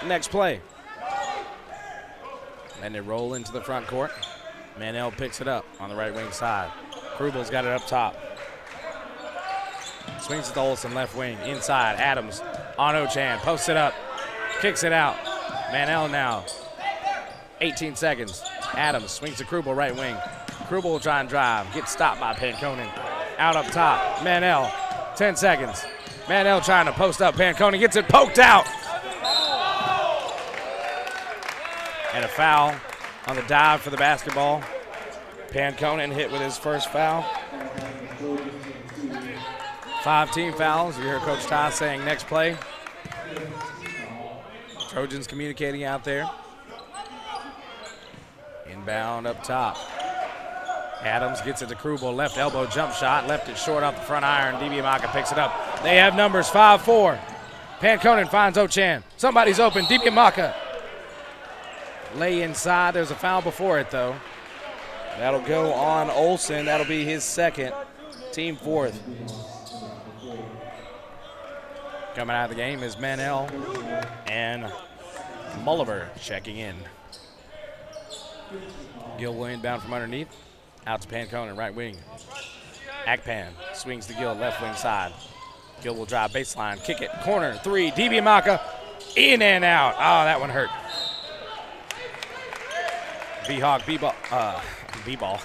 Next play. And they roll into the front court. Manel picks it up on the right wing side. Krubel's got it up top. Swings it to Olsen, left wing. Inside, Adams on Ochan. Posts it up. Kicks it out. Manel now. 18 seconds. Adams swings to Krubel, right wing. Krubel will try and drive. Gets stopped by Pancone. Out up top. Manel. 10 seconds. Manel trying to post up. Pancone gets it poked out. And a foul on the dive for the basketball. Pancone hit with his first foul. 5 team fouls. You hear Coach Ty saying next play. Trojans communicating out there. Inbound up top. Adams gets it to Krubel, left elbow jump shot, left it short off the front iron. DB Amaka picks it up. They have numbers 5-4. Pancone finds Ochan. Somebody's open. DB Amaka. Lay inside. There's a foul before it, though. That'll go on Olsen. That'll be his second, team 4th. Coming out of the game is Manel and Mulliver checking in. Gill will inbound from underneath. Out to Pancone, right wing. Akpan swings to Gill, left wing side. Gill will drive baseline, kick it, corner, 3. DB Amaka, in and out. Oh, that one hurt. V-Hawk B-ball. B-ball.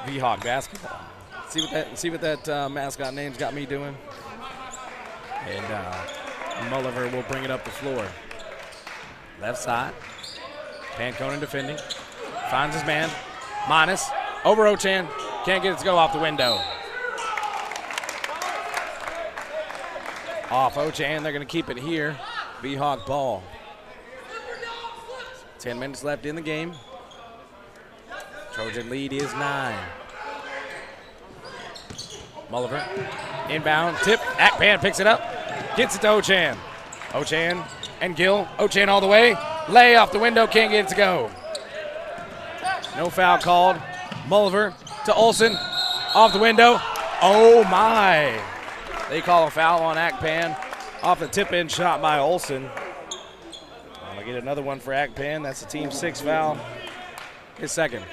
V-Hawk basketball. See what that mascot name's got me doing? And Mulliver will bring it up the floor. Left side. Panconen defending. Finds his man. Minus. Over Ochan. Can't get it to go off the window. Off Ochan. They're going to keep it here. V-Hawk ball. 10 minutes left in the game. Trojan lead is 9. Mulliver. Inbound. Tip. Akpan picks it up. Gets it to Ochan. Ochan and Gill. Ochan all the way. Lay off the window. Can't get it to go. No foul called. Mulliver to Olsen. Off the window. Oh, my. They call a foul on Akpan. Off the tip-in shot by Olsen. I'll get another one for Akpan. That's the team 6 foul. His second.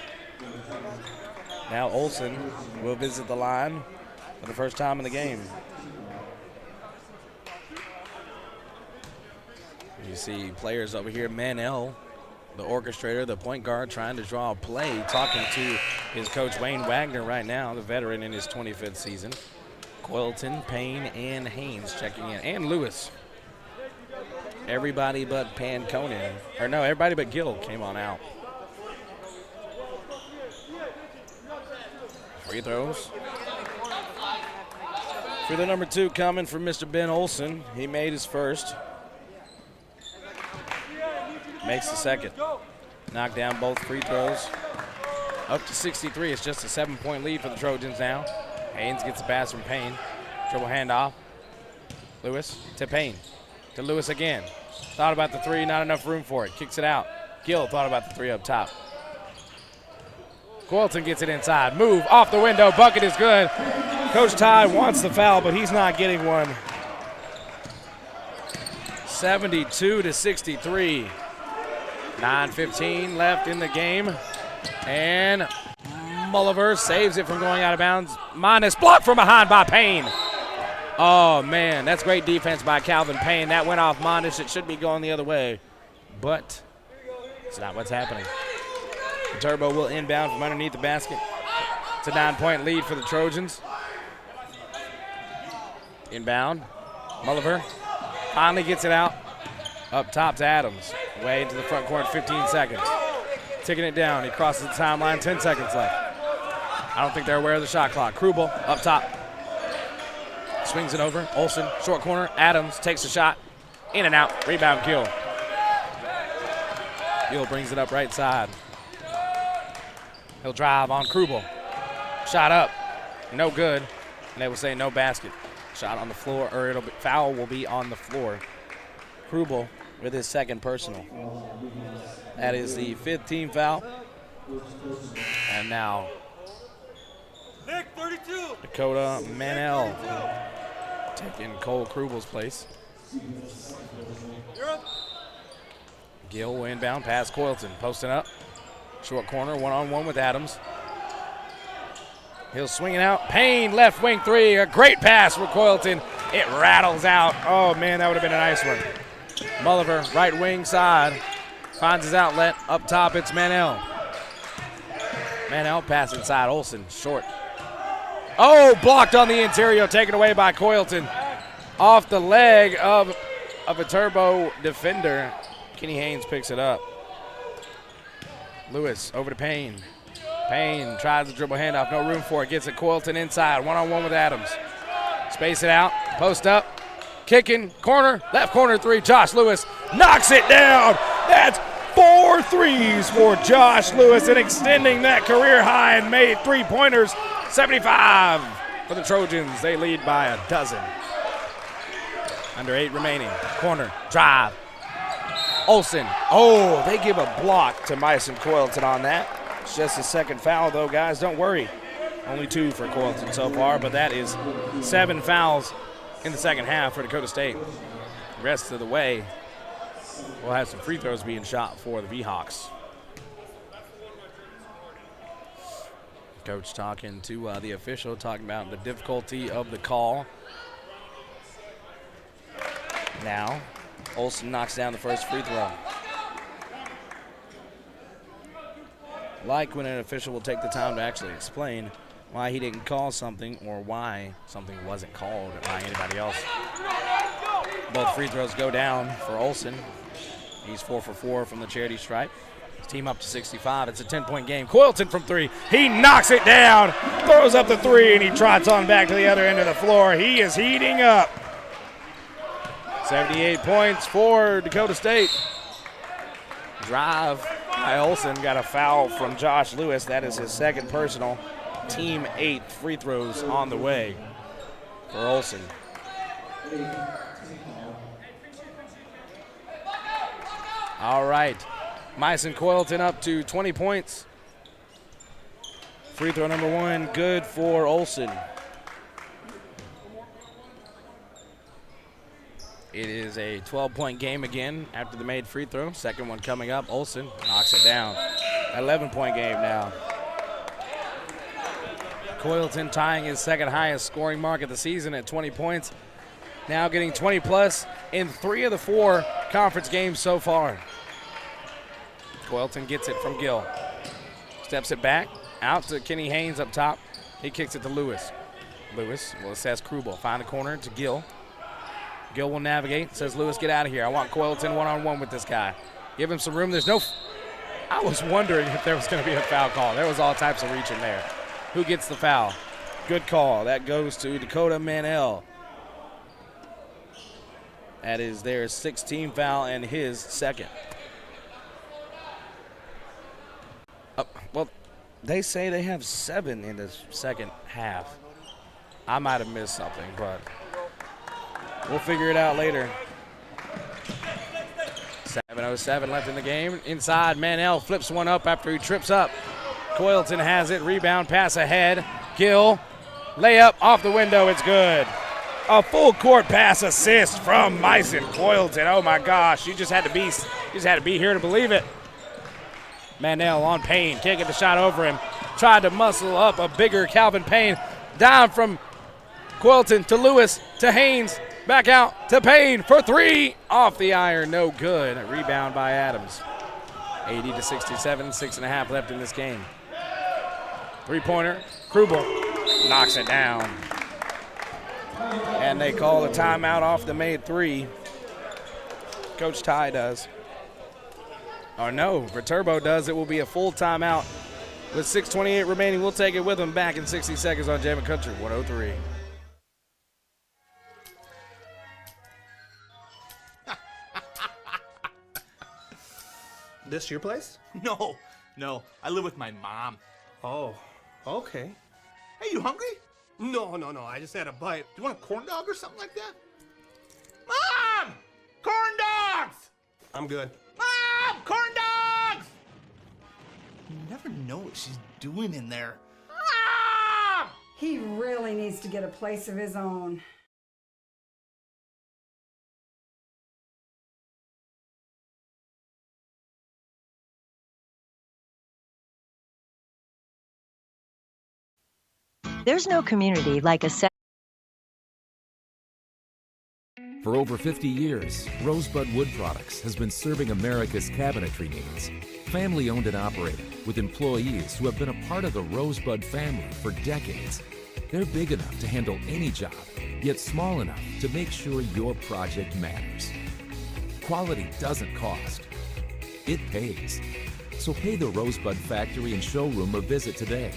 Now Olsen will visit the line for the first time in the game. You see players over here. Manel, the orchestrator, the point guard, trying to draw a play, talking to his coach Wayne Wagner right now, the veteran in his 25th season. Quilton, Payne, and Haynes checking in, and Lewis. Everybody but Panconen, or no, everybody but Gill came on out. Free throws. Free throw number 2 coming from Mr. Ben Olsen. He made his first. Makes the second. Knocked down both free throws. Up to 63. It's just a 7-point lead for the Trojans now. Haynes gets the pass from Payne. Dribble handoff. Lewis to Payne. To Lewis again. Thought about the 3, not enough room for it. Kicks it out. Gill thought about the 3 up top. Quilton gets it inside. Move off the window. Bucket is good. Coach Ty wants the foul, but he's not getting one. 72-63. 9:15 left in the game. And Mulliver saves it from going out of bounds. Minus blocked from behind by Payne. Oh, man, that's great defense by Calvin Payne. That went off Mondish. It should be going the other way, but it's not what's happening. Viterbo will inbound from underneath the basket. It's a 9-point lead for the Trojans. Inbound. Mulliver finally gets it out. Up top to Adams. Way into the front court, 15 seconds. Ticking it down. He crosses the timeline, 10 seconds left. I don't think they're aware of the shot clock. Krubel up top. Swings it over. Olsen, short corner. Adams takes the shot. In and out. Rebound, Gill. Gill brings it up right side. He'll drive on Krubel. Shot up. No good. And they will say no basket. Shot on the floor, or foul will be on the floor. Krubel with his second personal. That is the 5th team foul. And now Dakota Manel taking Cole Krubel's place. Gill will inbound, pass Quilton, posting up. Short corner, one-on-one with Adams. He'll swing it out. Payne, left wing 3, a great pass for Quilton. It rattles out. Oh, man, that would have been a nice one. Mulliver, right wing side, finds his outlet. Up top, it's Manel. Manel pass inside, Olsen, short. Oh, blocked on the interior, taken away by Quilton. Off the leg of a Viterbo defender. Kenny Haynes picks it up. Lewis over to Payne. Payne tries to dribble handoff, no room for it. Gets it Quilton inside, one-on-one with Adams. Space it out, post up. Kicking, corner, left corner 3, Josh Lewis knocks it down. That's 4 threes for Josh Lewis and extending that career high and made 3-pointers. 75 for the Trojans. They lead by a dozen. Under 8 remaining. Corner, drive. Olsen. Oh, they give a block to Myson Quilton on that. It's just a second foul, though, guys. Don't worry. Only 2 for Quilton so far, but that is 7 fouls in the second half for Dakota State. The rest of the way, we'll have some free throws being shot for the V-Hawks. Coach talking to the official, talking about the difficulty of the call. Now, Olsen knocks down the first free throw. like when an official will take the time to actually explain why he didn't call something or why something wasn't called by anybody else. Both free throws go down for Olsen. He's 4 for 4 from the charity stripe. His team up to 65. It's a 10-point game. Coylton from 3. He knocks it down, throws up the 3, and he trots on back to the other end of the floor. He is heating up. 78 points for Dakota State. Drive by Olsen, got a foul from Josh Lewis. That is his second personal. Team 8 free throws on the way for Olsen. All right, Myson Coylton up to 20 points. Free throw number 1, good for Olsen. It is a 12-point game again after the made free throw. Second one coming up. Olsen knocks it down. 11-point game now. Coylton tying his second highest scoring mark of the season at 20 points. Now getting 20-plus in 3 of the 4 conference games so far. Coylton gets it from Gill. Steps it back, out to Kenny Haynes up top. He kicks it to Lewis. Lewis will assess Krubel. Find the corner to Gill. Gill will navigate, says Lewis, get out of here. I want Coylton one-on-one with this guy. Give him some room. There's no I was wondering if there was going to be a foul call. There was all types of reaching there. Who gets the foul? Good call. That goes to Dakota Manel. That is their 16th foul and his second. Well, they say they have 7 in the second half. I might have missed something, but we'll figure it out later. 7:07 left in the game. Inside, Manel flips one up after he trips up. Coylton has it. Rebound, pass ahead. Gill, layup off the window. It's good. A full court pass assist from Myson Coylton. Oh my gosh, you just had to be here to believe it. Manel on Payne, can't get the shot over him. Tried to muscle up a bigger Calvin Payne. Down from Coylton to Lewis to Haynes. Back out to Payne for 3. Off the iron, no good. A rebound by Adams. 80-67, 6.5 left in this game. Three-pointer, Krubel knocks it down. And they call a timeout off the made 3. Coach Ty does. Or no, Viterbo does. It will be a full timeout with 6:28 remaining. We'll take it with them back in 60 seconds on Jammin' Country 103. This your place? No. I live with my mom. Oh, okay. Hey, you hungry? No. I just had a bite. Do you want a corn dog or something like that? Mom! Corn dogs! I'm good. Mom! Corn dogs! You never know what she's doing in there. Mom! He really needs to get a place of his own. There's no community like a For over 50 years, Rosebud Wood Products has been serving America's cabinetry needs. Family owned and operated, with employees who have been a part of the Rosebud family for decades. They're big enough to handle any job, yet small enough to make sure your project matters. Quality doesn't cost. It pays. So pay the Rosebud Factory and Showroom a visit today.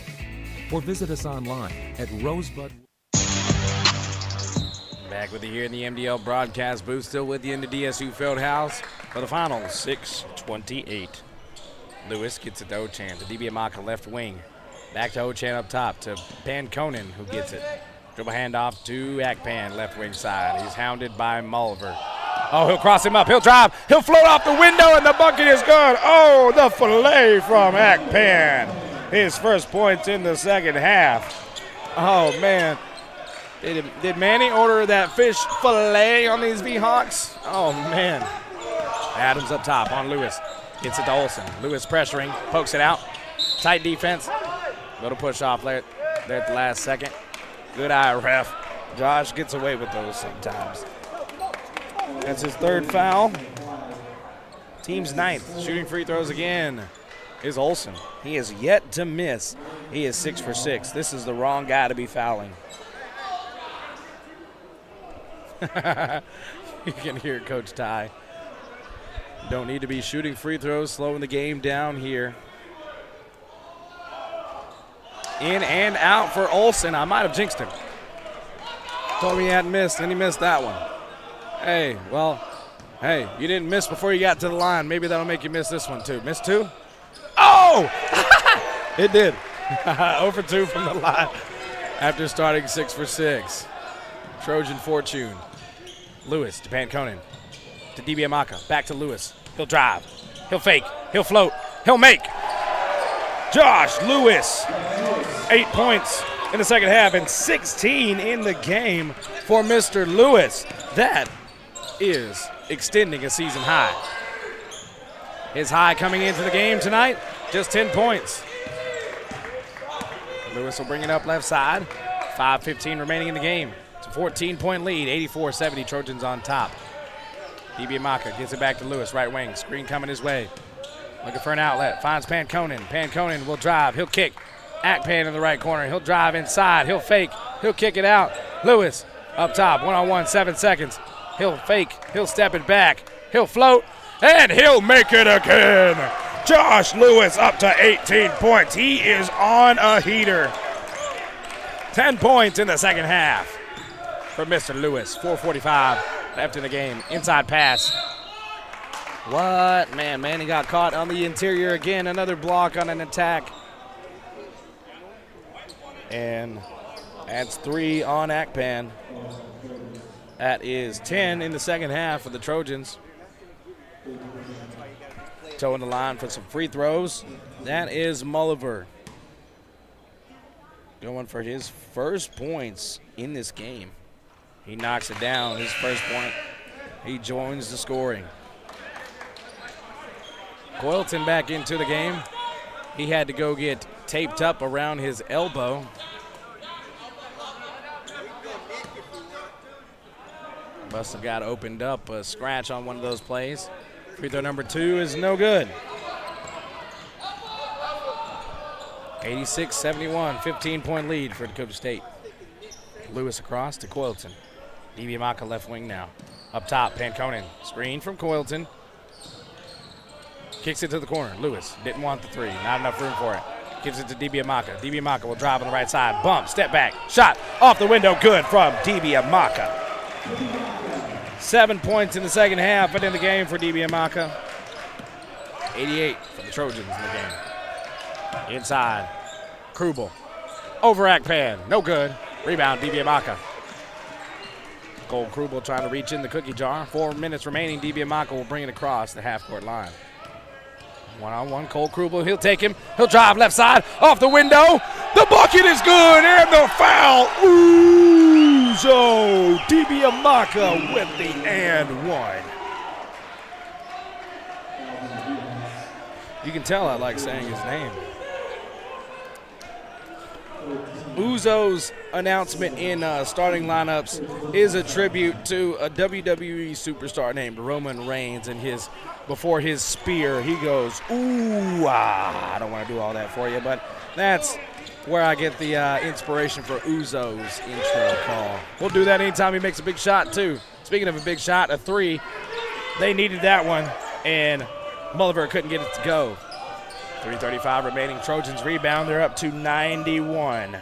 Or visit us online at Rosebud. Back with you here in the MDL broadcast booth, still with you in the DSU Fieldhouse for the final 6:28. Lewis gets it to Ochan, to DB Amaka left wing. Back to Ochan up top to Panconen, who gets it. Dribble handoff to Akpan, left wing side. He's hounded by Mulver. Oh, he'll cross him up. He'll drive. He'll float off the window, and the bucket is good. Oh, the fillet from Akpan. His first points in the second half. Oh, man. Did Manny order that fish fillet on these V-Hawks? Oh, man. Adams up top on Lewis. Gets it to Olsen. Lewis pressuring. Pokes it out. Tight defense. Little push off there at the last second. Good eye, ref. Josh gets away with those sometimes. That's his third foul. Team's 9th. Shooting free throws again is Olsen. He is yet to miss. He is 6 for 6. This is the wrong guy to be fouling. You can hear Coach Ty. Don't need to be shooting free throws, slowing the game down here. In and out for Olsen. I might have jinxed him. Told me he hadn't missed, and he missed that one. Hey, well, hey, you didn't miss before you got to the line. Maybe that'll make you miss this one, too. Missed 2? Oh! It did. 0 for 2 from the line after starting 6 for 6. Trojan fortune. Lewis to Panconen. To DiBiamacca. Back to Lewis. He'll drive. He'll fake. He'll float. He'll make. Josh Lewis. 8 points in the second half and 16 in the game for Mr. Lewis. That is extending a season high. His high coming into the game tonight, just 10 points. Lewis will bring it up left side. 5:15 remaining in the game. It's a 14-point lead, 84-70, Trojans on top. DiBiamacca gets it back to Lewis, right wing. Screen coming his way. Looking for an outlet. Finds Panconen. Panconen will drive. He'll kick. Akpan in the right corner. He'll drive inside. He'll fake. He'll kick it out. Lewis up top. One-on-one, 7 seconds. He'll fake. He'll step it back. He'll float. And he'll make it again. Josh Lewis up to 18 points. He is on a heater. 10 points in the second half for Mr. Lewis. 4:45 left in the game. Inside pass. What? Man, Manning got caught on the interior again. Another block on an attack. And that's 3 on Akpan. That is 10 in the second half for the Trojans. Toeing the line for some free throws. That is Mulliver. Going for his first points in this game. He knocks it down, his first point. He joins the scoring. Coylton back into the game. He had to go get taped up around his elbow. Must have got opened up, a scratch on one of those plays. Free throw number 2 is no good. 86-71, 15-point lead for Dakota State. Lewis across to Coylton. DiBiamacca left wing now. Up top, Panconen. Screen from Coylton. Kicks it to the corner. Lewis didn't want the 3. Not enough room for it. Gives it to DiBiamacca. DiBiamacca will drive on the right side. Bump, step back. Shot off the window. Good from DiBiamacca. 7 points in the second half, but in the game for DiBiamacca. 88 for the Trojans in the game. Inside. Krubel. Over Akpan. No good. Rebound, DiBiamacca. Cole Krubel trying to reach in the cookie jar. 4 minutes remaining. DiBiamacca will bring it across the half-court line. One-on-one, Cole Krubel. He'll take him. He'll drive left side. Off the window. The bucket is good, and the foul. Uzo DiBiamacca with the and one. You can tell I like saying his name. Uzo's announcement in starting lineups is a tribute to a WWE superstar named Roman Reigns, and before his spear, he goes, ooh, ah. I don't want to do all that for you, but that's where I get the inspiration for Uzo's intro call. We'll do that anytime he makes a big shot, too. Speaking of a big shot, a 3. They needed that one, and Mulliver couldn't get it to go. 3:35 remaining. Trojans rebound. They're up to 91.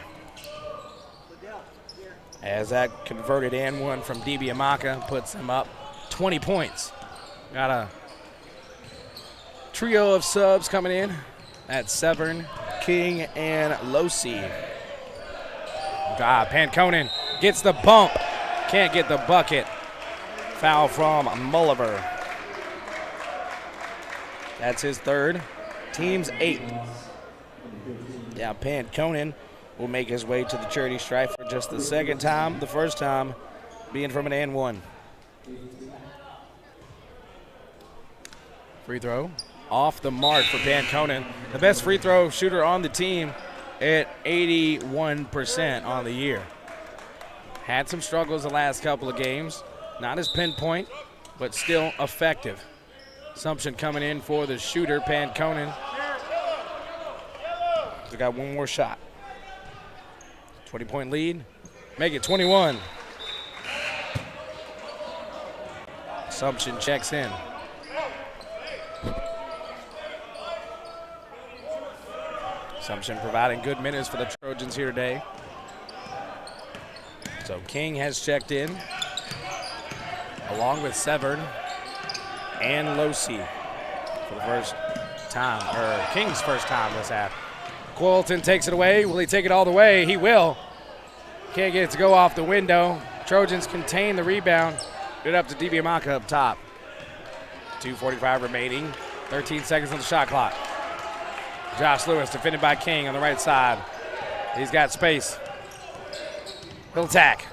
As that converted and one from DiBiamacca puts them up 20 points. Got a trio of subs coming in. That's Severn, King, and Losi. Panconen gets the bump. Can't get the bucket. Foul from Mulliver. That's his 3rd. Team's 8th. Yeah, Panconen will make his way to the charity stripe for just the 2nd time. The first time being from an and one. Free throw off the mark for Panconen. The best free throw shooter on the team at 81% on the year. Had some struggles the last couple of games. Not as pinpoint, but still effective. Assumption coming in for the shooter, Panconen. They got one more shot. 20-point lead. Make it 21. Assumption checks in. Assumption providing good minutes for the Trojans here today. So King has checked in, along with Severn and Losey for the first time, or King's first time this half. Quilton takes it away. Will he take it all the way? He will. Can't get it to go off the window. Trojans contain the rebound. Get it up to DiBiamacca up top. 2:45 remaining. 13 seconds on the shot clock. Josh Lewis defended by King on the right side. He's got space. He'll attack.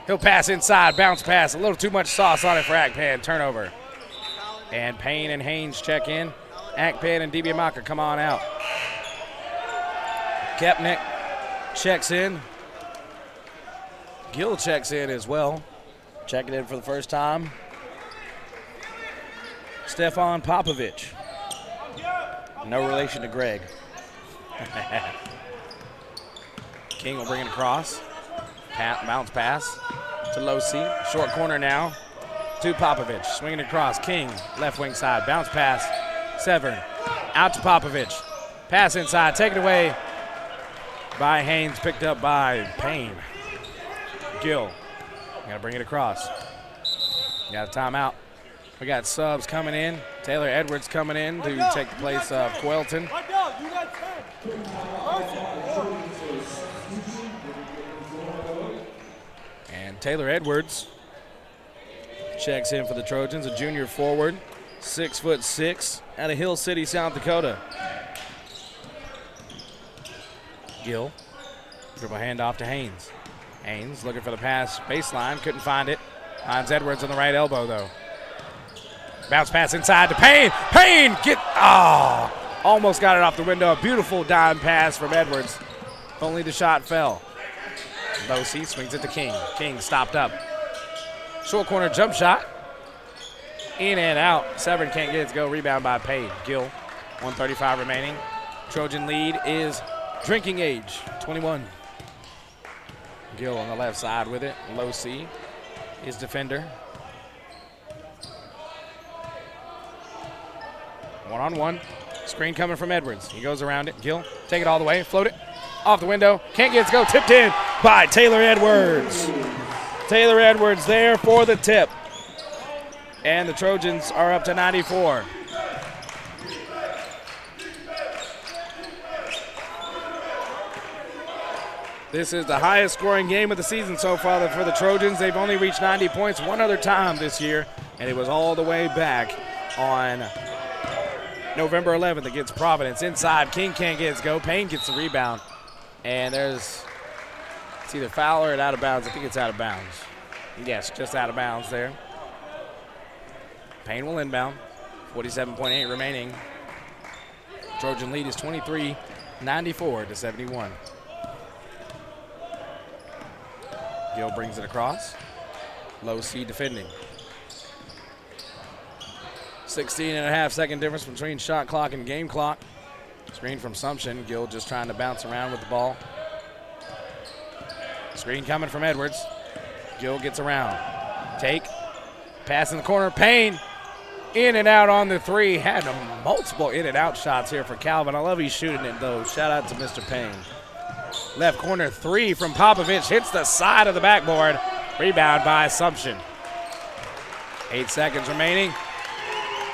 He'll pass inside. Bounce pass. A little too much sauce on it for Akpan. Turnover. And Payne and Haynes check in. Akpan and DiBiamacca come on out. Kepnick checks in. Gill checks in as well. Checking in for the first time. Stefan Popovich. No relation to Greg. King will bring it across. Bounce pass to Losey. Short corner now to Popovich. Swinging across. King, left wing side. Bounce pass. Severn. Out to Popovich. Pass inside. Taken away by Haynes. Picked up by Payne. Gill. Got to bring it across. Got a timeout. We got subs coming in. Taylor Edwards coming in to take the place of Quailton. And Taylor Edwards checks in for the Trojans, a junior forward, 6'6", out of Hill City, South Dakota. Gill, dribble handoff to Haynes. Haynes looking for the pass baseline, couldn't find it. Finds Edwards on the right elbow though. Bounce pass inside to Payne. Payne almost got it off the window. A beautiful dime pass from Edwards. If only the shot fell. Losey swings it to King. King stopped up. Short corner jump shot. In and out. Severn can't get it to go. Rebound by Payne. Gill, 1:35 remaining. Trojan lead is drinking age, 21. Gill on the left side with it. Losey is defender. One-on-one. Screen coming from Edwards. He goes around it. Gill, take it all the way. Float it. Off the window. Can't get it to go. Tipped in by Taylor Edwards. Taylor Edwards there for the tip. And the Trojans are up to 94. This is the highest scoring game of the season so far for the Trojans. They've only reached 90 points one other time this year, and it was all the way back on November 11th against Providence. Inside, King can't get it to go. Payne gets the rebound. And it's either foul or out of bounds. I think it's out of bounds. Yes, just out of bounds there. Payne will inbound. 47.8 remaining. Trojan lead is 23, 94 to 71. Gill brings it across. Losey defending. 16.5-second difference between shot clock and game clock. Screen from Sumption. Gill just trying to bounce around with the ball. Screen coming from Edwards. Gill gets around. Take. Pass in the corner. Payne. In and out on the three. Had multiple in and out shots here for Calvin. I love he's shooting it though. Shout out to Mr. Payne. Left corner three from Popovich. Hits the side of the backboard. Rebound by Assumption. 8 seconds remaining.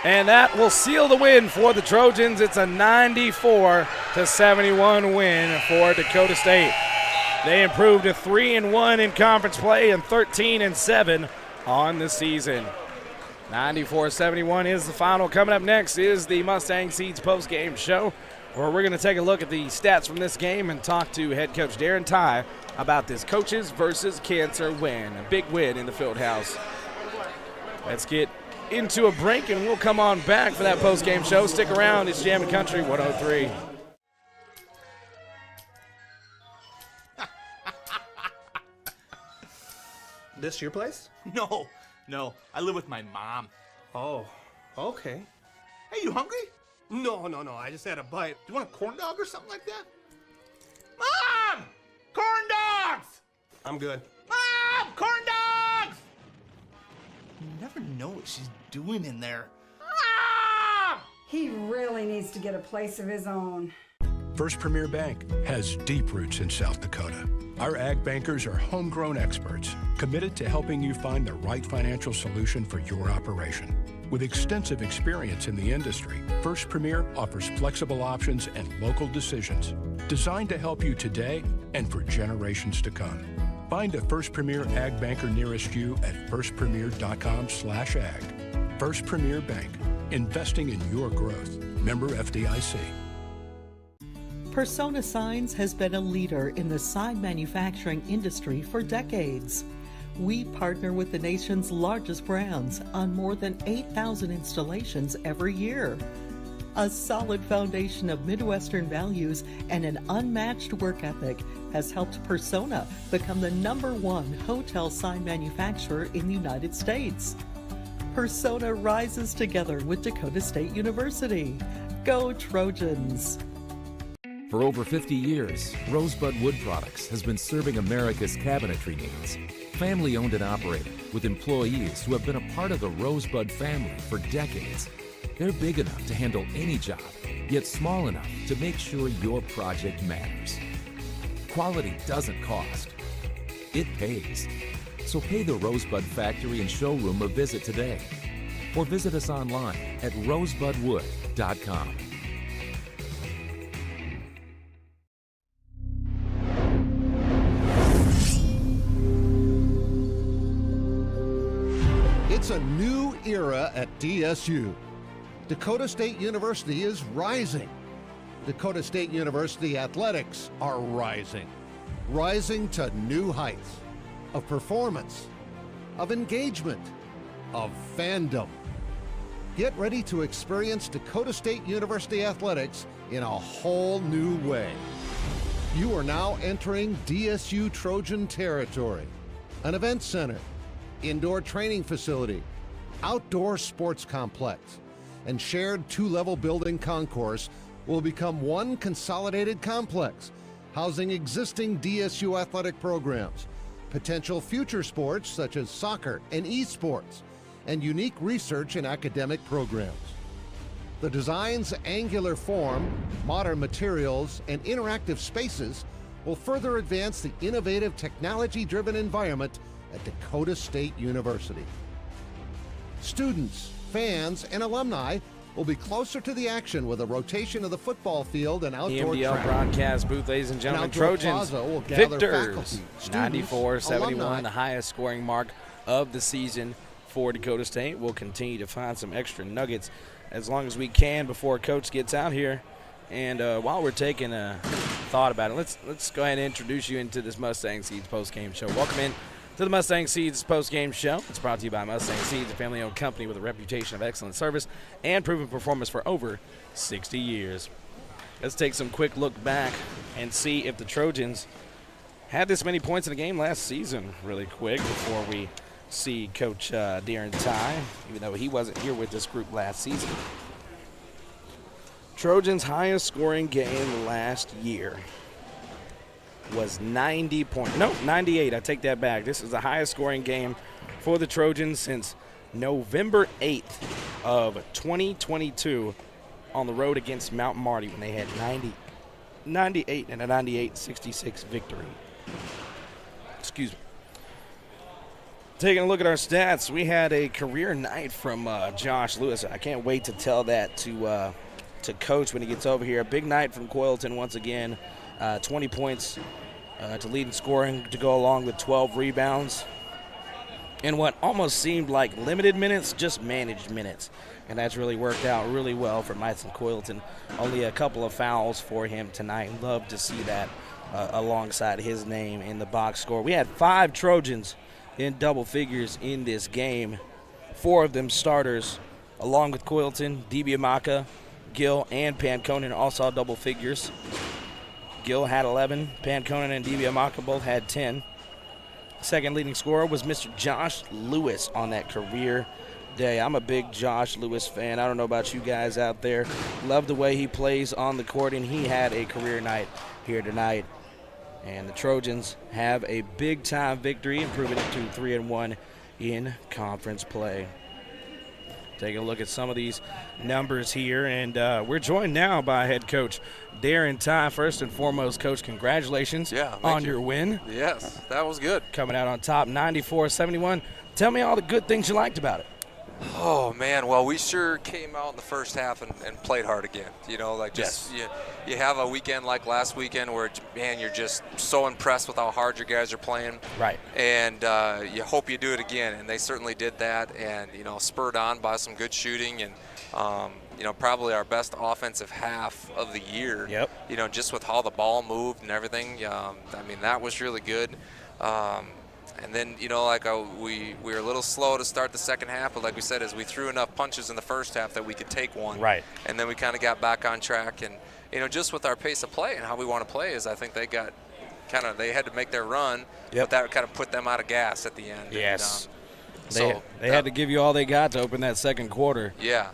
And that will seal the win for the Trojans. It's a 94-71 win for Dakota State. They improved to 3-1 in conference play and 13-7 on the season. 94-71 is the final. Coming up next is the Mustang Seeds post-game show, where we're going to take a look at the stats from this game and talk to head coach Darren Ty about this coaches versus cancer win. A big win in the Fieldhouse. Let's get into a break, and we'll come on back for that post-game show. Stick around. It's Jammin' Country 103. This your place? No. I live with my mom. Oh, okay. Hey, you hungry? No. I just had a bite. Do you want a corn dog or something like that? I'm good. Mom! Corn dogs! You never know what she's doing in there. He really needs to get a place of his own. First Premier Bank has deep roots in South Dakota. Our ag bankers are homegrown experts committed to helping you find the right financial solution for your operation. With extensive experience in the industry, First Premier offers flexible options and local decisions designed to help you today and for generations to come. Find a First Premier ag banker nearest you at firstpremier.com/ag. First Premier Bank, investing in your growth. Member FDIC. Persona Signs has been a leader in the sign manufacturing industry for decades. We partner with the nation's largest brands on more than 8,000 installations every year. A solid foundation of Midwestern values and an unmatched work ethic has helped Persona become the #1 hotel sign manufacturer in the United States. Persona rises together with Dakota State University. Go Trojans! For over 50 years, Rosebud Wood Products has been serving America's cabinetry needs. Family owned and operated, with employees who have been a part of the Rosebud family for decades. They're big enough to handle any job, yet small enough to make sure your project matters. Quality doesn't cost. It pays. So pay the Rosebud Factory and Showroom a visit today. Or visit us online at rosebudwood.com. It's a new era at DSU. Dakota State University is rising. Dakota State University athletics are rising. Rising to new heights of performance, of engagement, of fandom. Get ready to experience Dakota State University athletics in a whole new way. You are now entering DSU Trojan territory. An event center, indoor training facility, outdoor sports complex, and shared 2-level building concourse will become one consolidated complex, housing existing DSU athletic programs, potential future sports such as soccer and esports, and unique research and academic programs. The design's angular form, modern materials, and interactive spaces will further advance the innovative technology-driven environment at Dakota State University. Students, fans, and alumni will be closer to the action with a rotation of the football field and outdoor EMDL track. broadcast booth, ladies and gentlemen. Trojans victors, 94-71, the highest scoring mark of the season for Dakota State. We'll continue to find some extra nuggets as long as we can before Coach gets out here. And while we're taking a thought about it, let's go ahead and introduce you into this Mustang Seeds post-game show. Welcome in to the Mustang Seeds post-game show. It's brought to you by Mustang Seeds, a family-owned company with a reputation of excellent service and proven performance for over 60 years. Let's take some quick look back and see if the Trojans had this many points in a game last season really quick before we see Coach Darren Ty, even though he wasn't here with this group last season. Trojans' highest scoring game last year was 98. I take that back. This is the highest scoring game for the Trojans since November 8th of 2022 on the road against Mount Marty when they had 98 and a 98-66 victory. Excuse me. Taking a look at our stats, we had a career night from Josh Lewis. I can't wait to tell that to Coach when he gets over here. A big night from Coyleton once again. 20 points to lead in scoring to go along with 12 rebounds. In what almost seemed like limited minutes, just managed minutes. And that's really worked out really well for Myson Coyleton. Only a couple of fouls for him tonight. Love to see that alongside his name in the box score. We had 5 Trojans in double figures in this game. 4 of them starters, along with Coyleton, DiBiamacca, Gill, and Panconen all saw double figures. Gill had 11. Panconen and DiBiamacca both had 10. Second leading scorer was Mr. Josh Lewis on that career day. I'm a big Josh Lewis fan. I don't know about you guys out there. Love the way he plays on the court, and he had a career night here tonight. And the Trojans have a big-time victory, improving it to 3-1 in conference play. Taking a look at some of these numbers here, and we're joined now by head coach Darren Ty. First and foremost, Coach, congratulations on your win. Yes, that was good. Coming out on top, 94-71. Tell me all the good things you liked about it. Oh, man, well, we sure came out in the first half and played hard again. You know, like just you have a weekend like last weekend where, man, you're just so impressed with how hard your guys are playing. Right. And you hope you do it again, and they certainly did that, and, you know, spurred on by some good shooting and, you know, probably our best offensive half of the year. Yep. You know, just with how the ball moved and everything. I mean, that was really good. And then, you know, like we were a little slow to start the second half, but like we said, as we threw enough punches in the first half that we could take one. Right. And then we kind of got back on track. And, you know, just with our pace of play and how we want to play is I think they had to make their run, but that kind of put them out of gas at the end. Yes. And, they had to give you all they got to open that second quarter. Yeah.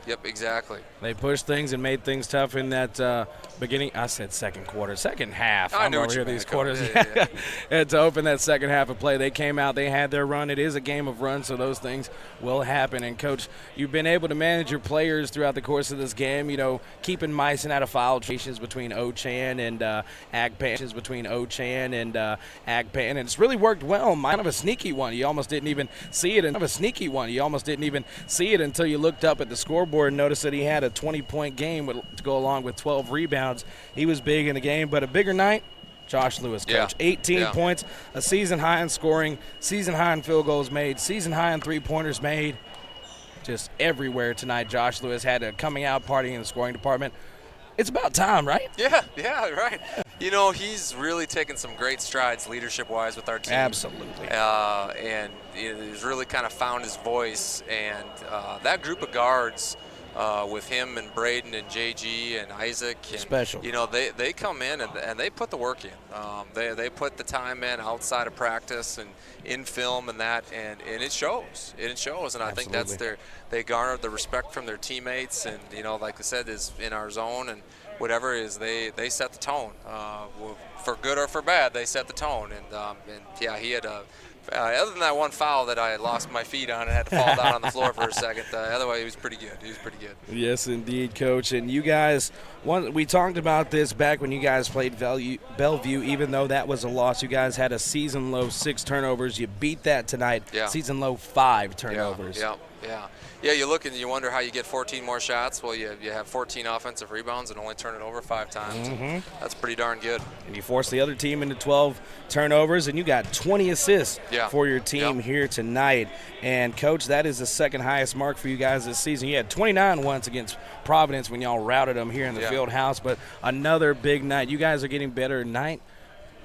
Yep, exactly. They pushed things and made things tough in that beginning. I said second quarter, second half. I I'm knew over what here you these meant, quarters. yeah. And to open that second half of play, they came out, they had their run. It is a game of runs, so those things will happen. And, Coach, you've been able to manage your players throughout the course of this game, you know, keeping Meissen out of foul situations between Ochan and Agpan, and it's really worked well. Kind of a sneaky one. You almost didn't even see it. Until you looked up at the scoreboard and noticed that he had a 20-point game to go along with 12 rebounds. He was big in the game, but a bigger night, Josh Lewis, Coach. 18 points, a season high in scoring, season high in field goals made, season high in three-pointers made. Just everywhere tonight, Josh Lewis had a coming-out party in the scoring department. It's about time, right? Yeah, right. You know, he's really taken some great strides leadership-wise with our team. Absolutely. And he's really kind of found his voice. And that group of guards with him and Braden and JG and Isaac. And, special. You know, they come in and they put the work in. They put the time in outside of practice and in film and that, and it shows. It shows, and I think that's they garnered the respect from their teammates, and, you know, like I said, is in our zone and whatever is they set the tone. For good or for bad, they set the tone. And yeah, he had a other than that one foul that I lost my feet on and had to fall down on the floor for a second, otherwise he was pretty good. Yes, indeed, Coach. And you guys, we talked about this back when you guys played Bellevue. Even though that was a loss, you guys had a season-low 6 turnovers. You beat that tonight, season-low 5 turnovers. Yeah, you look and you wonder how you get 14 more shots. Well, you have 14 offensive rebounds and only turn it over 5 times. That's pretty darn good. And you forced the other team into 12 turnovers, and you got 20 assists for your team here tonight. And, Coach, that is the second highest mark for you guys this season. You had 29 once against Providence when y'all routed them here in the Fieldhouse, but another big night. You guys are getting better night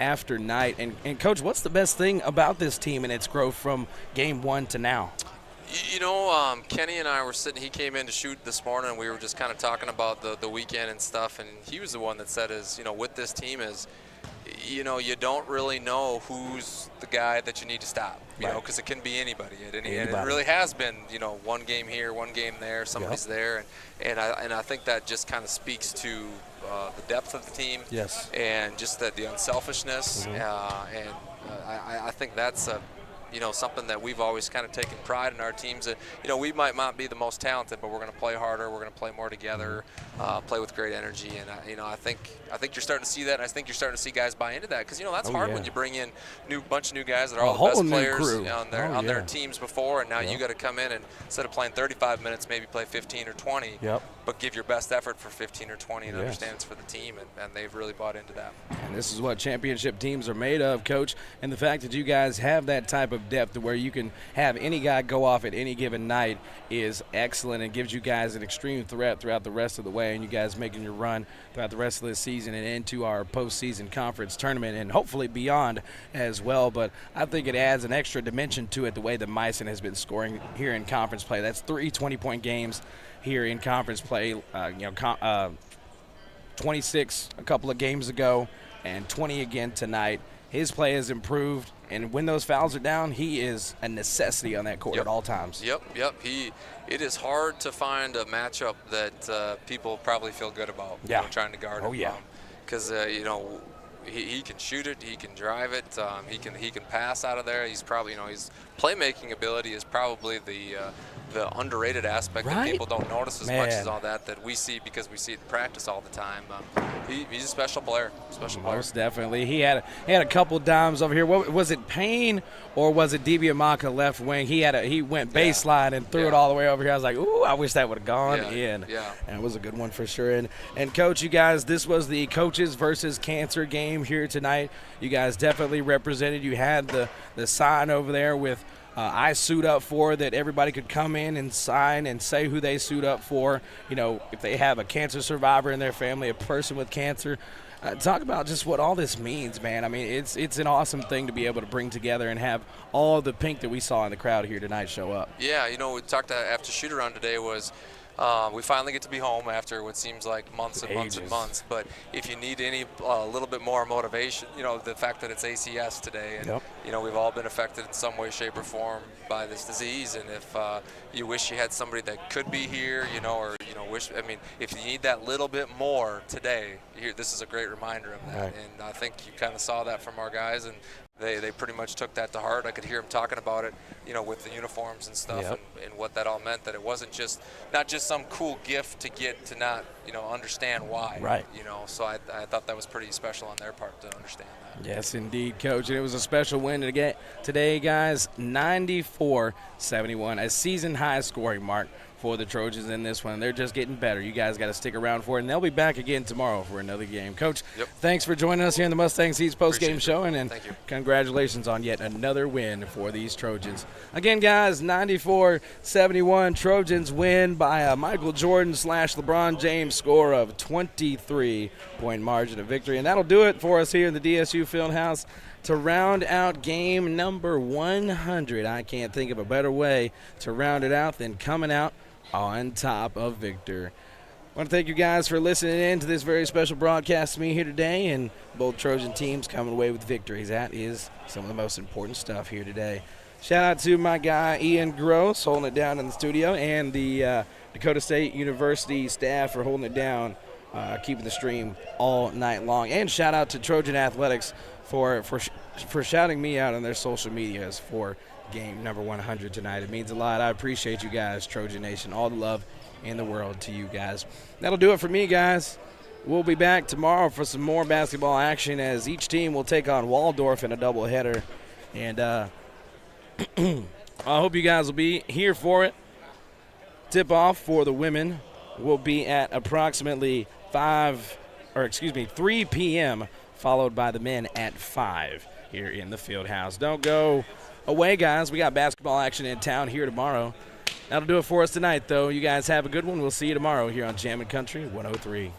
after night. And Coach, what's the best thing about this team and its growth from game 1 to now? You know, Kenny and I were sitting, he came in to shoot this morning, and we were just kind of talking about the weekend and stuff, and he was the one that said is, you know, with this team is, you know, you don't really know who's the guy that you need to stop, you know, because it can be anybody. And it really has been, you know, one game here, one game there, somebody's there, and I think that just kind of speaks to the depth of the team, and just the unselfishness, and I think that's you know, something that we've always kind of taken pride in our teams. That, you know, we might not be the most talented, but we're going to play harder. We're going to play more together, play with great energy. And you know, I think you're starting to see that. And I think you're starting to see guys buy into that, because, you know, that's hard when you bring in bunch of new guys that are all the best players on their teams before, and now you got to come in and instead of playing 35 minutes, maybe play 15 or 20. But give your best effort for 15 or 20 and understand it's for the team, and they've really bought into that. And this is what championship teams are made of, Coach, and the fact that you guys have that type of depth to where you can have any guy go off at any given night is excellent and gives you guys an extreme threat throughout the rest of the way, and you guys making your run throughout the rest of this season and into our postseason conference tournament and hopefully beyond as well. But I think it adds an extra dimension to it the way that Meissen has been scoring here in conference play. That's 3 20-point games here in conference play, 26 a couple of games ago and 20 again tonight. His play has improved, and when those fouls are down, he is a necessity on that court at all times. It is hard to find a matchup that people probably feel good about, you know, trying to guard him. Because, you know, he can shoot it, he can drive it, he can pass out of there. He's probably, his playmaking ability is probably the underrated aspect that people don't notice as much as all that we see because we see it in practice all the time. He's a special player. Most definitely. He had a couple dimes over here. What was it, Payne or was it Dibiamaka left wing? He went baseline and threw it all the way over here. I was like, ooh, I wish that would have gone in. Yeah. And it was a good one for sure. And Coach, you guys, this was the Coaches versus Cancer game here tonight. You guys definitely represented. You had the sign over there with I suit up for, that everybody could come in and sign and say who they suit up for. If they have a cancer survivor in their family, a person with cancer. Talk about just what all this means, man. I mean, it's an awesome thing to be able to bring together and have all the pink that we saw in the crowd here tonight show up. Yeah, we talked after shoot-around today was we finally get to be home after what seems like months and months and months. But if you need any little bit more motivation, the fact that it's ACS today, and we've all been affected in some way, shape, or form by this disease. And if you wish you had somebody that could be here, if you need that little bit more today, this is a great reminder of that. Right. And I think you kind of saw that from our guys, and they pretty much took that to heart. I could hear them talking about it, with the uniforms and stuff, and what that all meant, that it wasn't not just some cool gift to get to not, understand why. Right. So I thought that was pretty special on their part to understand that. Yes, indeed, Coach. And it was a special win today, guys, 94-71, a season-high scoring mark for the Trojans in this one. They're just getting better. You guys got to stick around for it, and they'll be back again tomorrow for another game. Coach, thanks for joining us here in the Mustang Seeds postgame show, and congratulations on yet another win for these Trojans. Again, guys, 94-71, Trojans win by a Michael Jordan / LeBron James score of 23-point margin of victory, and that'll do it for us here in the DSU Fieldhouse to round out game number 100. I can't think of a better way to round it out than coming out on top of victor. I want to thank you guys for listening in to this very special broadcast to me here today, and both Trojan teams coming away with victories. That is some of the most important stuff here today. Shout out to my guy Ian Gross holding it down in the studio, and the Dakota State University staff for holding it down, keeping the stream all night long. And shout out to Trojan Athletics for shouting me out on their social medias for game number 100 tonight. It means a lot. I appreciate you guys, Trojan Nation. All the love in the world to you guys. That'll do it for me, guys. We'll be back tomorrow for some more basketball action as each team will take on Waldorf in a doubleheader. And I hope you guys will be here for it. Tip-off for the women will be at approximately 3 p.m., followed by the men at 5 here in the Fieldhouse. Don't go away, guys. We got basketball action in town here tomorrow. That'll do it for us tonight, though. You guys have a good one. We'll see you tomorrow here on Jammin' Country 103.